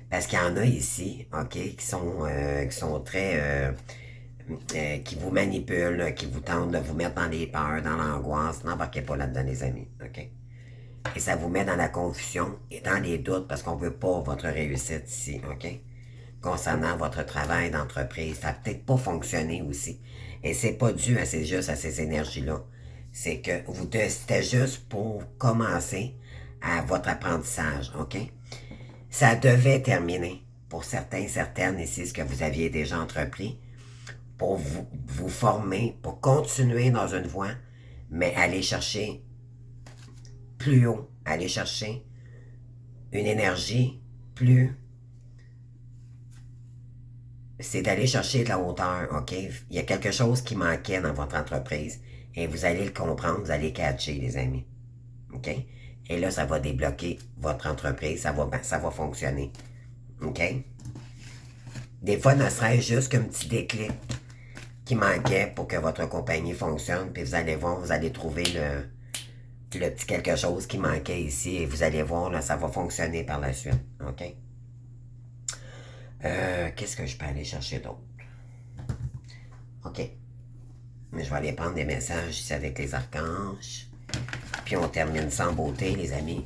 parce qu'il y en a ici, OK, qui sont très qui vous manipulent, qui vous tentent de vous mettre dans les peurs, dans l'angoisse. N'embarquez pas là-dedans, les amis. OK? Et ça vous met dans la confusion et dans les doutes parce qu'on veut pas votre réussite ici. OK? Concernant votre travail d'entreprise, ça n'a peut-être pas fonctionné aussi. Et c'est pas dû juste à ces énergies-là. C'est que c'était juste pour commencer à votre apprentissage, OK? Ça devait terminer pour certains, certaines ici, ce que vous aviez déjà entrepris, pour vous former, pour continuer dans une voie, mais aller chercher plus haut, aller chercher une énergie plus... C'est d'aller chercher de la hauteur, OK? Il y a quelque chose qui manquait dans votre entreprise et vous allez le comprendre, vous allez catcher, les amis. OK? Et là, ça va débloquer votre entreprise, ça va fonctionner. OK? Des fois, ne serait-ce juste qu'un petit déclic qui manquait pour que votre compagnie fonctionne, puis vous allez voir, vous allez trouver le petit quelque chose qui manquait ici, et vous allez voir, là, ça va fonctionner par la suite. OK? Qu'est-ce que je peux aller chercher d'autre? OK. Mais je vais aller prendre des messages ici avec les archanges. Puis on termine sans beauté, les amis.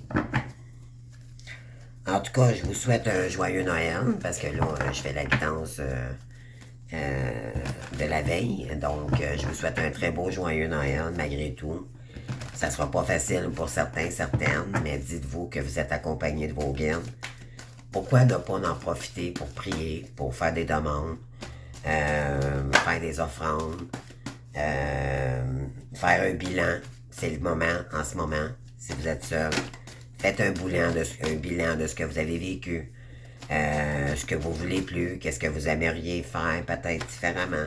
En tout cas, je vous souhaite un joyeux Noël, parce que là, je fais la guidance de la veille. Donc, je vous souhaite un très beau joyeux Noël, malgré tout. Ça sera pas facile pour certains, certaines, mais dites-vous que vous êtes accompagné de vos guides. Pourquoi ne pas en profiter pour prier, pour faire des demandes, faire des offrandes, faire un bilan. C'est le moment, en ce moment, si vous êtes seul. Faites un bilan de ce que vous avez vécu, ce que vous voulez plus, qu'est-ce que vous aimeriez faire peut-être différemment,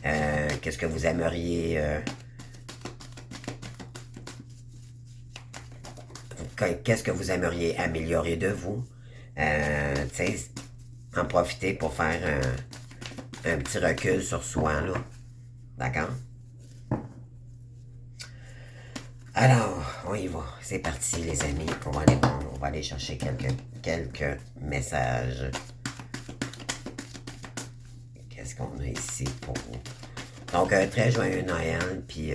qu'est-ce que vous aimeriez... qu'est-ce que vous aimeriez améliorer de vous. En profiter pour faire un petit recul sur soi, là. D'accord? Alors, on y va. C'est parti, les amis. On va aller chercher quelques messages. Qu'est-ce qu'on a ici pour vous? Donc, un très joyeux Noël, puis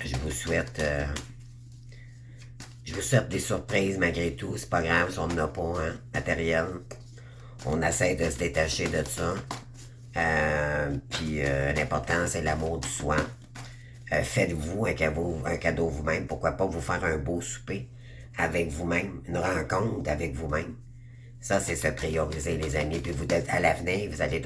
je vous souhaite des surprises malgré tout. C'est pas grave si on n'en a pas, hein, matériel. On essaie de se détacher de ça. Puis l'important, c'est l'amour du soi. Faites-vous un cadeau vous-même. Pourquoi pas vous faire un beau souper avec vous-même, une rencontre avec vous-même. Ça, c'est se prioriser, les amis. Puis vous êtes à l'avenir, vous allez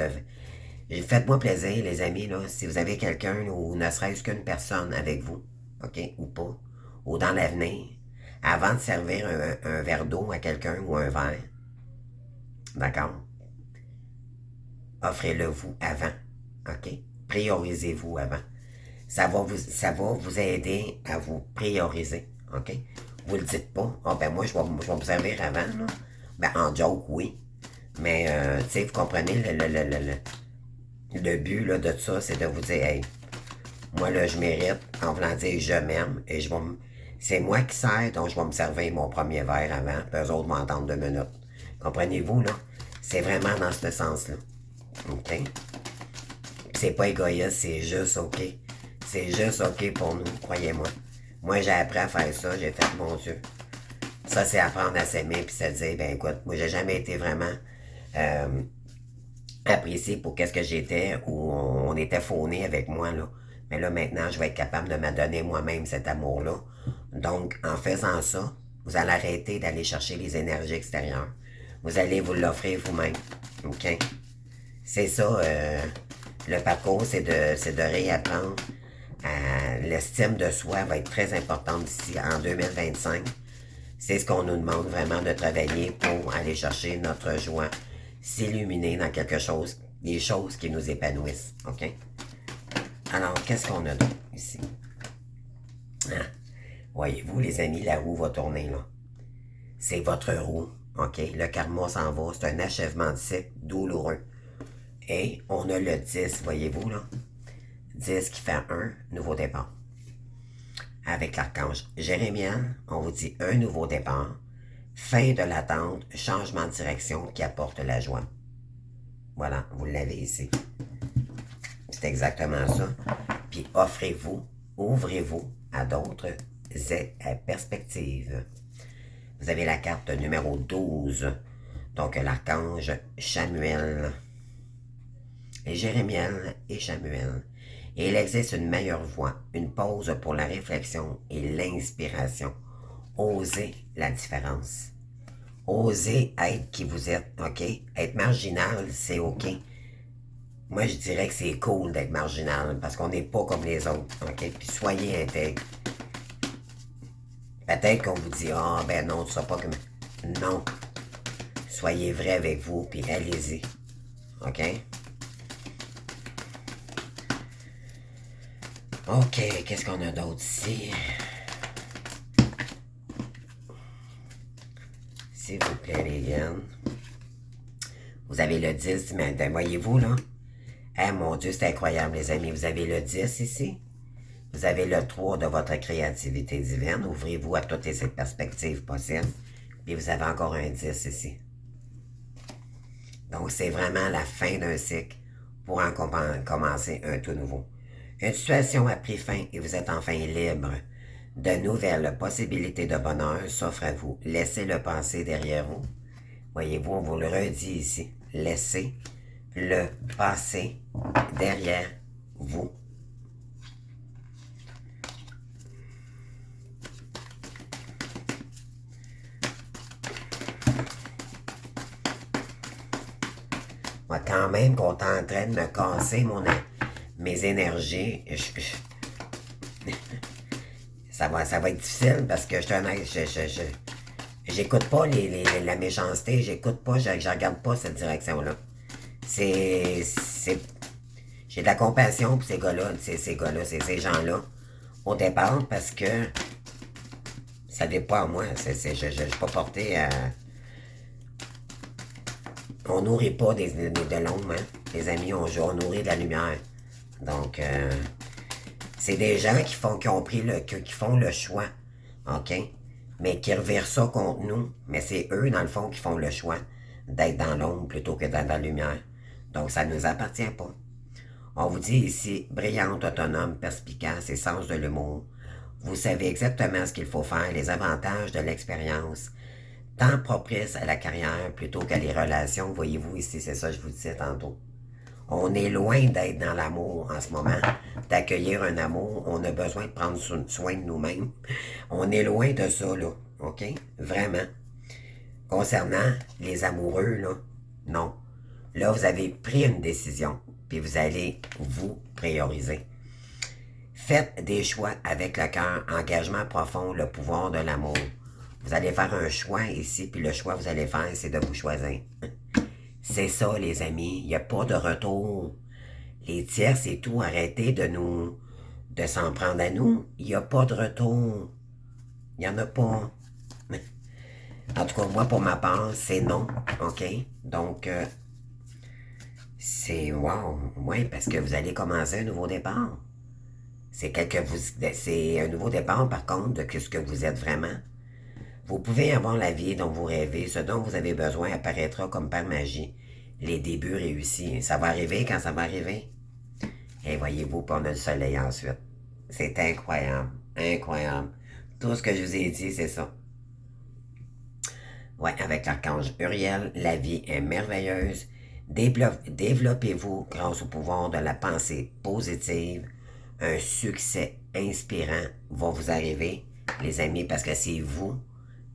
faites-moi plaisir, les amis, là, si vous avez quelqu'un ou ne serait-ce qu'une personne avec vous, OK, ou pas, ou dans l'avenir, avant de servir un verre d'eau à quelqu'un ou un verre, d'accord? Offrez-le vous avant, OK? Priorisez-vous avant. Ça va vous aider à vous prioriser, OK? Vous le dites pas. Ah, ben moi, je vais me servir avant, là. Ben, en joke, oui. Mais, tu sais, vous comprenez, le but là, de ça, c'est de vous dire, hey, moi, là, je mérite, en voulant dire, je m'aime, et c'est moi qui sers, donc je vais me servir mon premier verre avant, puis eux autres vont attendre 2 minutes. Comprenez-vous, là? C'est vraiment dans ce sens-là. OK? C'est pas égoïste, c'est juste OK. C'est juste OK pour nous, croyez-moi. Moi, j'ai appris à faire ça, j'ai fait, mon Dieu. Ça, c'est apprendre à s'aimer, puis se dire, ben écoute, moi, j'ai jamais été vraiment apprécié pour qu'est-ce que j'étais, ou on était faunés avec moi, là. Mais là, maintenant, je vais être capable de m'adonner moi-même cet amour-là. Donc, en faisant ça, vous allez arrêter d'aller chercher les énergies extérieures. Vous allez vous l'offrir vous-même. OK? C'est ça, le parcours, c'est de réapprendre. L'estime de soi va être très importante ici en 2025. C'est ce qu'on nous demande vraiment de travailler pour aller chercher notre joie, s'illuminer dans quelque chose, des choses qui nous épanouissent. OK? Alors, qu'est-ce qu'on a d'autre ici? Ah, voyez-vous, les amis, la roue va tourner, là. C'est votre roue. OK? Le karma s'en va. C'est un achèvement de cycle douloureux. Et on a le 10, voyez-vous, là? 10 qui fait un nouveau départ. Avec l'archange Jérémien, on vous dit un nouveau départ, fin de l'attente, changement de direction qui apporte la joie. Voilà, vous l'avez ici. C'est exactement ça. Puis offrez-vous, ouvrez-vous à d'autres perspectives. Vous avez la carte numéro 12, donc l'archange Chamuel. Et Jérémiel et Chamuel. Et il existe une meilleure voie, une pause pour la réflexion et l'inspiration. Osez la différence. Osez être qui vous êtes, OK? Être marginal, c'est OK. Moi, je dirais que c'est cool d'être marginal parce qu'on n'est pas comme les autres, OK? Puis soyez intègre. Peut-être qu'on vous dit, ah, ben non, tu ne seras pas comme... Non. Soyez vrai avec vous, puis allez-y. OK? OK, qu'est-ce qu'on a d'autre ici? S'il vous plaît, les graines. Vous avez le 10, mais voyez-vous, là? Eh, mon Dieu, c'est incroyable, les amis. Vous avez le 10 ici. Vous avez le 3 de votre créativité divine. Ouvrez-vous à toutes les perspectives possibles. Puis vous avez encore un 10 ici. Donc, c'est vraiment la fin d'un cycle pour en commencer un tout nouveau. Une situation a pris fin et vous êtes enfin libre. De nouvelles possibilités de bonheur s'offrent à vous. Laissez le passé derrière vous. Voyez-vous, on vous le redit ici. Laissez le passé derrière vous. Moi, quand même qu'on est en train de me casser mes énergies, ça va être difficile parce que j'écoute pas la méchanceté, j'écoute pas, je regarde pas cette direction-là. J'ai de la compassion pour ces gars-là, ces gens-là, au départ, parce que ça dépend à moi. Je ne suis pas porté à... On nourrit pas de l'ombre, hein. Les amis, on nourrit de la lumière. Donc, c'est des gens qui font le choix, OK? Mais qui revirent ça contre nous. Mais c'est eux, dans le fond, qui font le choix d'être dans l'ombre plutôt que dans la lumière. Donc, ça ne nous appartient pas. On vous dit ici, brillante, autonome, perspicace et sens de l'humour. Vous savez exactement ce qu'il faut faire, les avantages de l'expérience, tant propice à la carrière plutôt qu'à les relations. Voyez-vous ici, c'est ça que je vous disais tantôt. On est loin d'être dans l'amour en ce moment, d'accueillir un amour. On a besoin de prendre soin de nous-mêmes. On est loin de ça, là. OK? Vraiment. Concernant les amoureux, là, non. Là, vous avez pris une décision, puis vous allez vous prioriser. Faites des choix avec le cœur, engagement profond, le pouvoir de l'amour. Vous allez faire un choix ici, puis le choix que vous allez faire, c'est de vous choisir. C'est ça, les amis. Il n'y a pas de retour. Les tiers, c'est tout. Arrêtez de s'en prendre à nous. Il n'y a pas de retour. Il n'y en a pas. En tout cas, moi, pour ma part, c'est non. OK? Donc, c'est wow. Oui, parce que vous allez commencer un nouveau départ. C'est un nouveau départ, par contre, de ce que vous êtes vraiment. Vous pouvez avoir la vie dont vous rêvez. Ce dont vous avez besoin apparaîtra comme par magie. Les débuts réussis. Ça va arriver quand ça va arriver. Et voyez-vous, puis on a le soleil ensuite. C'est incroyable. Incroyable. Tout ce que je vous ai dit, c'est ça. Ouais, avec l'archange Uriel, la vie est merveilleuse. Développez-vous grâce au pouvoir de la pensée positive. Un succès inspirant va vous arriver, les amis, parce que c'est vous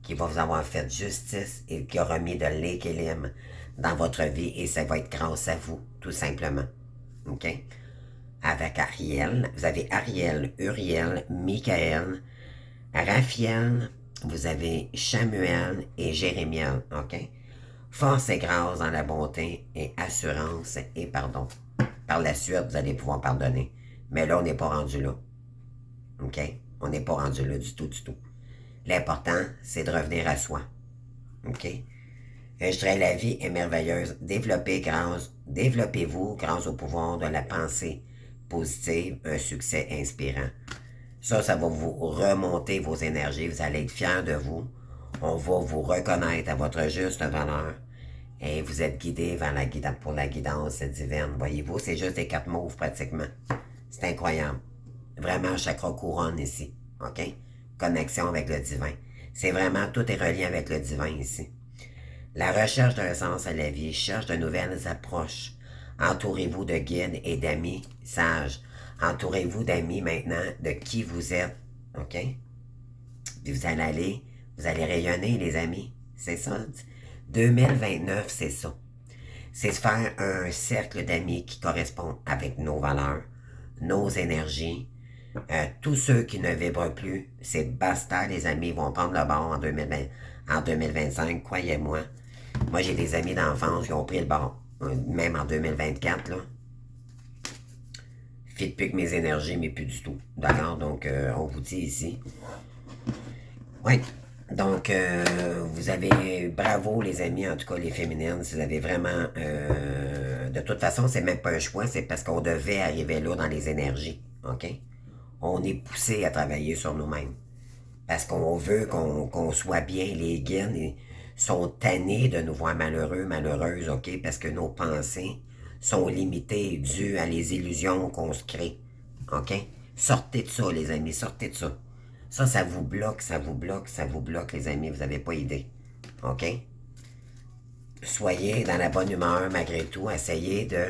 qui va vous avoir fait justice et qui a remis de l'équilibre dans votre vie et ça va être grâce à vous, tout simplement. OK? Avec Ariel, vous avez Ariel, Uriel, Michael, Raphaël, vous avez Chamuel et Jérémiel. OK? Force et grâce dans la bonté et assurance et pardon. Par la suite, vous allez pouvoir pardonner. Mais là, on n'est pas rendu là. OK? On n'est pas rendu là du tout, du tout. L'important, c'est de revenir à soi. OK? Je dirais la vie est merveilleuse. Développez-vous grâce au pouvoir de la pensée positive, un succès inspirant. Ça va vous remonter vos énergies. Vous allez être fiers de vous. On va vous reconnaître à votre juste valeur. Et vous êtes guidé vers pour la guidance divine. Voyez-vous, c'est juste des 4 moves pratiquement. C'est incroyable. Vraiment, chakra couronne ici. OK? Connexion avec le divin. C'est vraiment, tout est relié avec le divin ici. La recherche d'un sens à la vie, cherche de nouvelles approches. Entourez-vous de guides et d'amis sages. Entourez-vous d'amis maintenant de qui vous êtes. OK? Puis vous allez rayonner, les amis. C'est ça. 2029, c'est ça. C'est se faire un cercle d'amis qui correspond avec nos valeurs, nos énergies. Tous ceux qui ne vibrent plus, c'est basta, les amis vont prendre le bord en 2025, croyez-moi. Moi, j'ai des amis d'enfance qui ont pris le bord, même en 2024, là. Fit plus que mes énergies, mais plus du tout. D'accord? Donc, on vous dit ici. Oui. Donc, vous avez, bravo les amis, en tout cas les féminines, vous avez vraiment, de toute façon, c'est même pas un choix, c'est parce qu'on devait arriver là dans les énergies, OK? On est poussé à travailler sur nous-mêmes. Parce qu'on veut qu'on soit bien, les guides sont tannés de nous voir malheureux, malheureuses, OK? Parce que nos pensées sont limitées dues à les illusions qu'on se crée, OK? Sortez de ça, les amis, sortez de ça. Ça vous bloque, ça vous bloque, ça vous bloque, les amis, vous n'avez pas idée. OK? Soyez dans la bonne humeur malgré tout. Essayez de,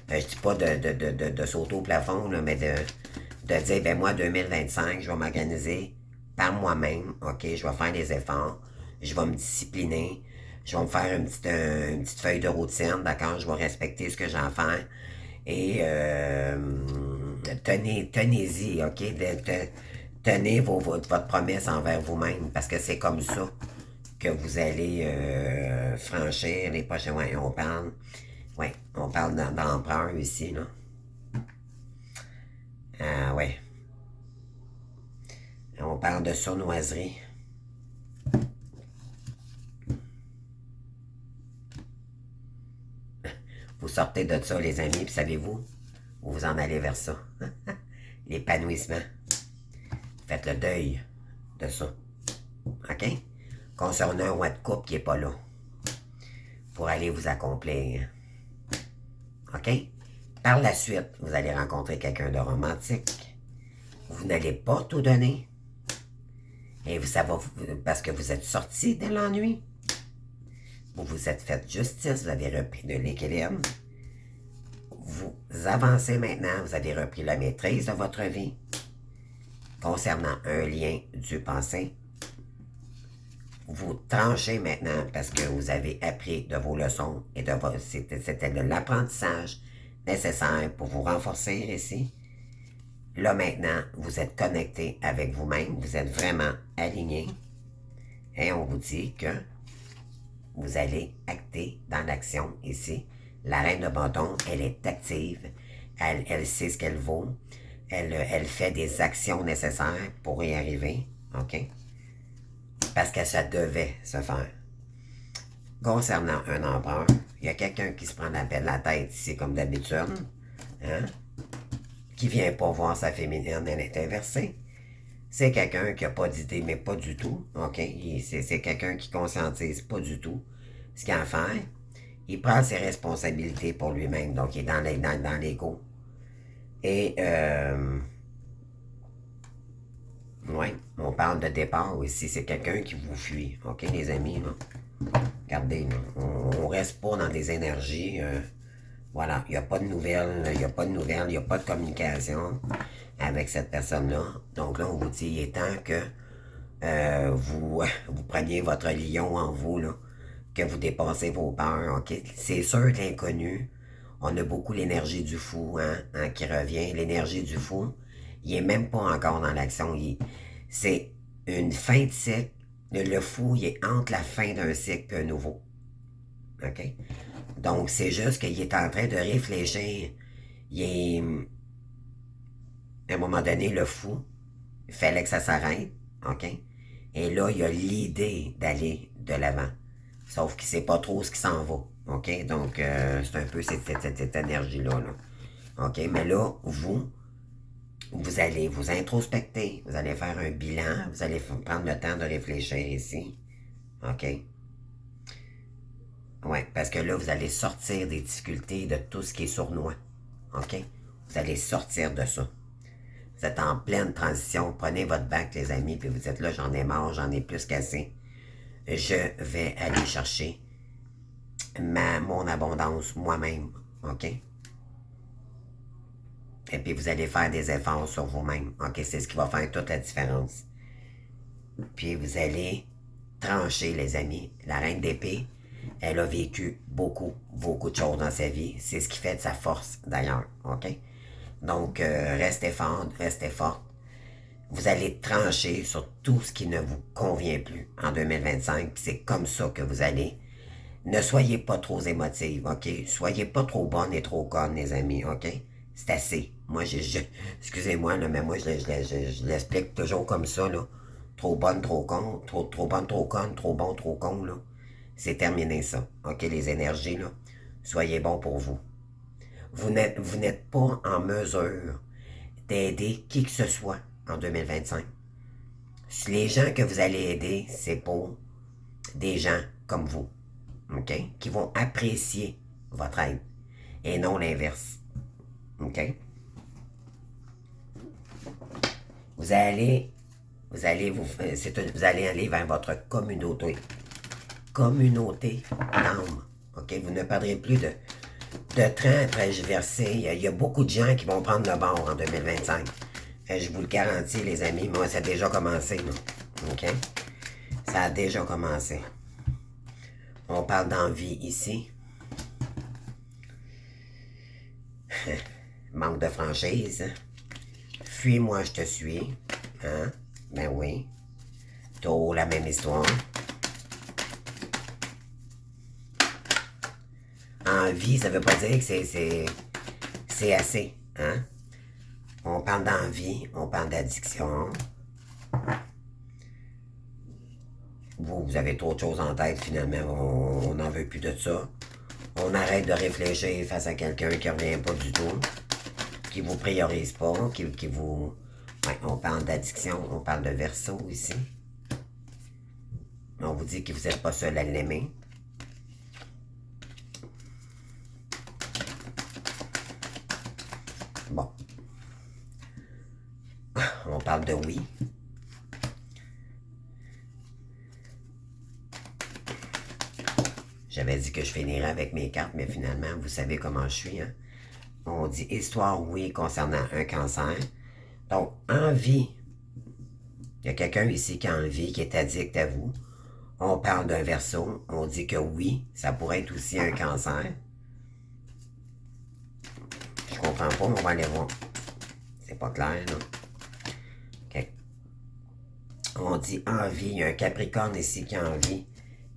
je dis pas de sauter au plafond, là, mais de dire, ben moi, 2025, je vais m'organiser par moi-même. OK? Je vais faire des efforts. Je vais me discipliner. Je vais me faire une petite feuille de routine, d'accord? Je vais respecter ce que j'ai à faire. Et tenez-y, OK? Tenez votre promesse envers vous-même, parce que c'est comme ça que vous allez franchir les prochains. Ouais, on parle d'empereur ici, là. Ah ouais. On parle de sournoiserie. Vous sortez de ça, les amis, puis savez-vous, vous en allez vers ça. L'épanouissement. Faites le deuil de ça. OK? Concernant un roi de coupe qui n'est pas là. Pour aller vous accomplir. OK? Par la suite, vous allez rencontrer quelqu'un de romantique. Vous n'allez pas tout donner. Et ça va, parce que vous êtes sorti de l'ennui. Vous vous êtes fait justice, vous avez repris de l'équilibre. Vous avancez maintenant, vous avez repris la maîtrise de votre vie. Concernant un lien du passé, vous tranchez maintenant parce que vous avez appris de vos leçons et c'était de l'apprentissage nécessaire pour vous renforcer ici. Là maintenant, vous êtes connecté avec vous-même, vous êtes vraiment aligné et on vous dit que vous allez acter dans l'action ici. La reine de bâton, elle est active, elle sait ce qu'elle vaut, elle fait des actions nécessaires pour y arriver, OK? Parce que ça devait se faire. Concernant un empereur, il y a quelqu'un qui se prend la tête ici comme d'habitude, hein? Qui vient pas voir sa féminine, elle est inversée. C'est quelqu'un qui n'a pas d'idée, mais pas du tout, OK? C'est quelqu'un qui conscientise pas du tout ce qu'il a à faire. Il prend ses responsabilités pour lui-même, donc il est dans l'ego. Et, ouais, on parle de départ aussi, c'est quelqu'un qui vous fuit, OK, les amis, là? Regardez, là, on reste pas dans des énergies. Voilà, il n'y a pas de nouvelles, il n'y a pas de nouvelles, il n'y a pas de communication avec cette personne-là. Donc là, on vous dit, il est temps que vous preniez votre lion en vous, là, que vous dépassez vos peurs, ok? C'est sûr que l'inconnu, on a beaucoup l'énergie du fou, qui revient. L'énergie du fou, il est même pas encore dans l'action. C'est une fin de cycle. Le fou, il est entre la fin d'un cycle et un nouveau. OK? Donc, c'est juste qu'il est en train de réfléchir. Il est, à un moment donné, le fou, il fallait que ça s'arrête. OK? Et là, il a l'idée d'aller de l'avant. Sauf qu'il ne sait pas trop ce qui s'en va. OK? Donc, c'est un peu cette énergie-là. Là. OK? Mais là, vous allez vous introspecter. Vous allez faire un bilan. Vous allez prendre le temps de réfléchir ici. OK? Ouais, parce que là, vous allez sortir des difficultés de tout ce qui est sournois. OK? Vous allez sortir de ça. Vous êtes en pleine transition. Prenez votre bac, les amis, puis vous êtes là, j'en ai marre, j'en ai plus qu'assez. Je vais aller chercher mon abondance moi-même. OK? Et puis vous allez faire des efforts sur vous-même. OK? C'est ce qui va faire toute la différence. Puis vous allez trancher, les amis. La reine d'épée, elle a vécu beaucoup, beaucoup de choses dans sa vie. C'est ce qui fait de sa force, d'ailleurs. OK? Donc, restez fort, restez forte. Vous allez trancher sur tout ce qui ne vous convient plus en 2025. C'est comme ça que vous allez. Ne soyez pas trop émotive, OK? Soyez pas trop bonne et trop conne, les amis, OK? C'est assez. Moi, excusez-moi, là, mais moi, je l'explique toujours comme ça, là. Trop bonne, trop con, trop bonne, trop conne, trop bon, trop con, là. C'est terminé, ça. OK, les énergies, là. Soyez bons pour vous. Vous n'êtes pas en mesure d'aider qui que ce soit en 2025. Les gens que vous allez aider, c'est pour des gens comme vous, OK? Qui vont apprécier votre aide et non l'inverse, OK? Vous allez aller vers votre communauté d'âme, OK? Vous ne perdrez plus de train à transverser. Il y a beaucoup de gens qui vont prendre le bord en 2025. Je vous le garantis, les amis. Moi, ça a déjà commencé, là. OK? Ça a déjà commencé. On parle d'envie ici. Manque de franchise. Fuis-moi, je te suis. Hein? Ben oui. Toujours la même histoire. Envie, ça veut pas dire que c'est assez. Hein? On parle d'envie, on parle d'addiction. Vous avez trop de choses en tête, finalement, on n'en veut plus de ça. On arrête de réfléchir face à quelqu'un qui ne revient pas du tout, qui vous priorise pas, qui vous... Ouais, on parle d'addiction, on parle de verso ici. On vous dit que vous n'êtes pas seul à l'aimer. Bon. On parle de oui. J'avais dit que je finirais avec mes cartes, mais finalement, vous savez comment je suis. Hein? On dit histoire oui concernant un cancer. Donc, envie. Il y a quelqu'un ici qui a envie, qui est addict à vous. On parle d'un verso. On dit que oui, ça pourrait être aussi un cancer. Je comprends pas, mais on va aller voir. C'est pas clair, non? OK. On dit envie. Il y a un Capricorne ici qui a envie,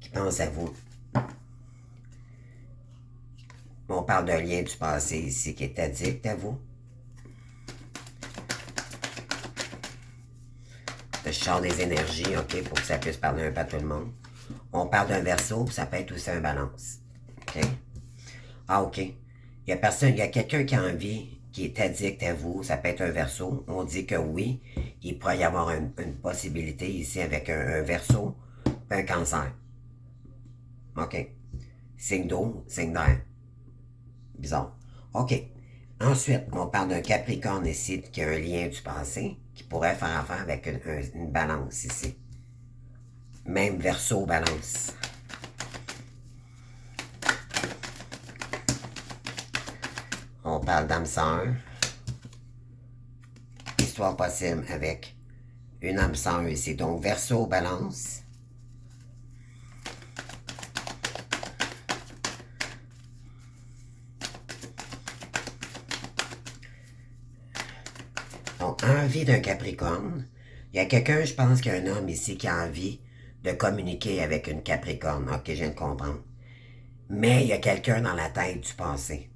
qui pense à vous. On parle d'un lien du passé ici qui est addict à vous. Je sors des énergies, OK, pour que ça puisse parler un peu à tout le monde. On parle d'un verso, puis ça peut être aussi un balance. OK? Ah, OK. Il y a quelqu'un qui a envie, qui est addict à vous, ça peut être un verso. On dit que oui, il pourrait y avoir une possibilité ici avec un verso, un cancer. OK. Signe d'eau, signe d'air. Bizarre. OK. Ensuite, on parle d'un Capricorne ici qui a un lien du passé, qui pourrait faire affaire avec une balance ici. Même verso balance. On parle d'âme sœur. Histoire possible avec une âme sœur ici. Donc, Verseau, Balance. Donc, envie d'un Capricorne. Il y a quelqu'un, je pense qu'il y a un homme ici qui a envie de communiquer avec une Capricorne. Ok, je viens de comprendre. Mais il y a quelqu'un dans la tête du passé.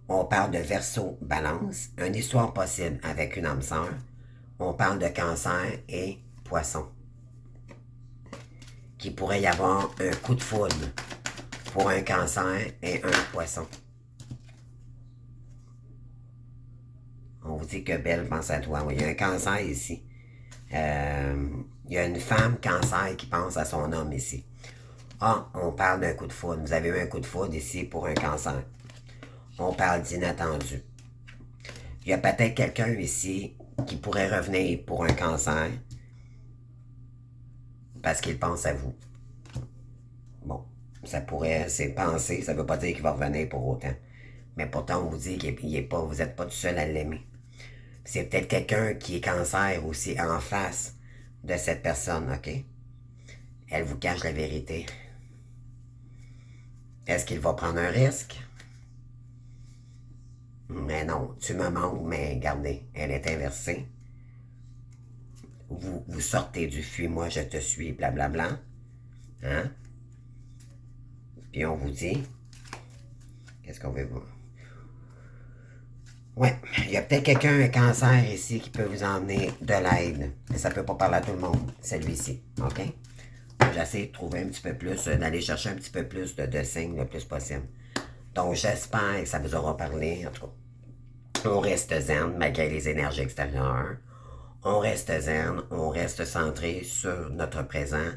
On parle de Verseau, Balance, une histoire possible avec une âme sœur. On parle de Cancer et Poisson. Qu'il pourrait y avoir un coup de foudre pour un Cancer et un Poisson. On vous dit que Belle pense à toi. Oui, il y a un Cancer ici. Il y a une femme Cancer qui pense à son homme ici. Ah, on parle d'un coup de foudre. Vous avez eu un coup de foudre ici pour un Cancer. On parle d'inattendu. Il y a peut-être quelqu'un ici qui pourrait revenir pour un Cancer parce qu'il pense à vous. Bon, ça pourrait, c'est penser, ça ne veut pas dire qu'il va revenir pour autant. Mais pourtant, on vous dit qu'il est pas, vous n'êtes pas tout seul à l'aimer. C'est peut-être quelqu'un qui est Cancer aussi en face de cette personne, ok? Elle vous cache la vérité. Est-ce qu'il va prendre un risque? Mais non, tu me manques, mais regardez, elle est inversée. Vous sortez du fuis-moi, je te suis, blablabla. Hein? Puis on vous dit, qu'est-ce qu'on veut voir? Ouais, il y a peut-être quelqu'un, un Cancer ici, qui peut vous emmener de l'aide. Mais ça ne peut pas parler à tout le monde, celui-ci, ok? J'essaie de trouver un petit peu plus, d'aller chercher un petit peu plus de signes le plus possible. Donc j'espère que ça vous aura parlé, en tout cas. On reste zen malgré les énergies extérieures. On reste zen, on reste centré sur notre présent.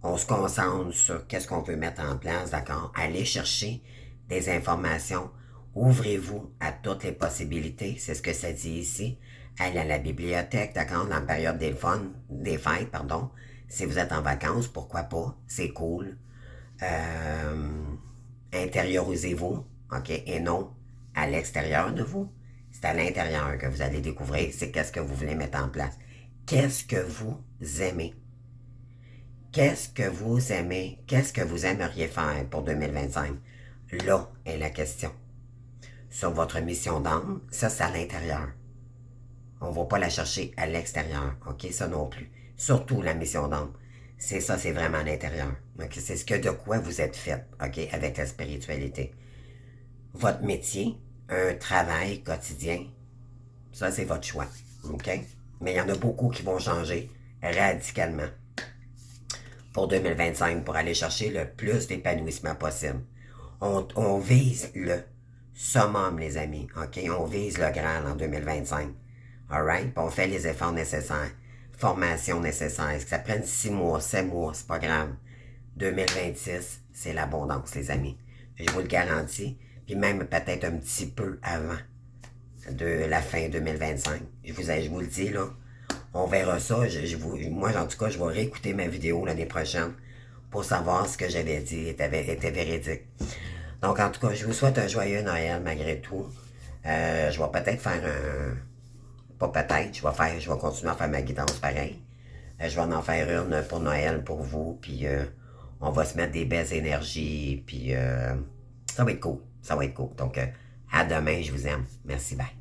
On se concentre sur qu'est-ce qu'on veut mettre en place, d'accord? Allez chercher des informations. Ouvrez-vous à toutes les possibilités. C'est ce que ça dit ici. Allez à la bibliothèque, d'accord? Dans la période des fêtes, pardon. Si vous êtes en vacances, pourquoi pas? C'est cool. Intériorisez-vous, ok? Et non à l'extérieur de vous. C'est à l'intérieur que vous allez découvrir c'est qu'est-ce que vous voulez mettre en place. Qu'est-ce que vous aimez? Qu'est-ce que vous aimez? Qu'est-ce que vous aimeriez faire pour 2025? Là est la question. Sur votre mission d'âme, ça c'est à l'intérieur. On ne va pas la chercher à l'extérieur, ok? Ça non plus. Surtout la mission d'âme. C'est ça, c'est vraiment à l'intérieur. Ok? C'est ce que de quoi vous êtes fait, ok? Avec la spiritualité. Votre métier, un travail quotidien, ça c'est votre choix, ok? Mais il y en a beaucoup qui vont changer radicalement pour 2025 pour aller chercher le plus d'épanouissement possible. On vise le summum, les amis, ok? On vise le Graal en 2025. Alright? Puis on fait les efforts nécessaires. Formation nécessaire. Que ça prenne 6 mois, 7 mois, c'est pas grave. 2026, c'est l'abondance, les amis. Je vous le garantis. Puis même peut-être un petit peu avant de la fin 2025. Je vous le dis, là. On verra ça. Moi, en tout cas, je vais réécouter ma vidéo l'année prochaine pour savoir ce que j'avais dit était véridique. Donc, en tout cas, je vous souhaite un joyeux Noël malgré tout. Je vais peut-être faire un... Pas peut-être, je vais continuer à faire ma guidance pareil. Je vais en faire une pour Noël pour vous, puis on va se mettre des belles énergies, puis ça va être cool. Ça va être cool. Donc, à demain, je vous aime. Merci, bye.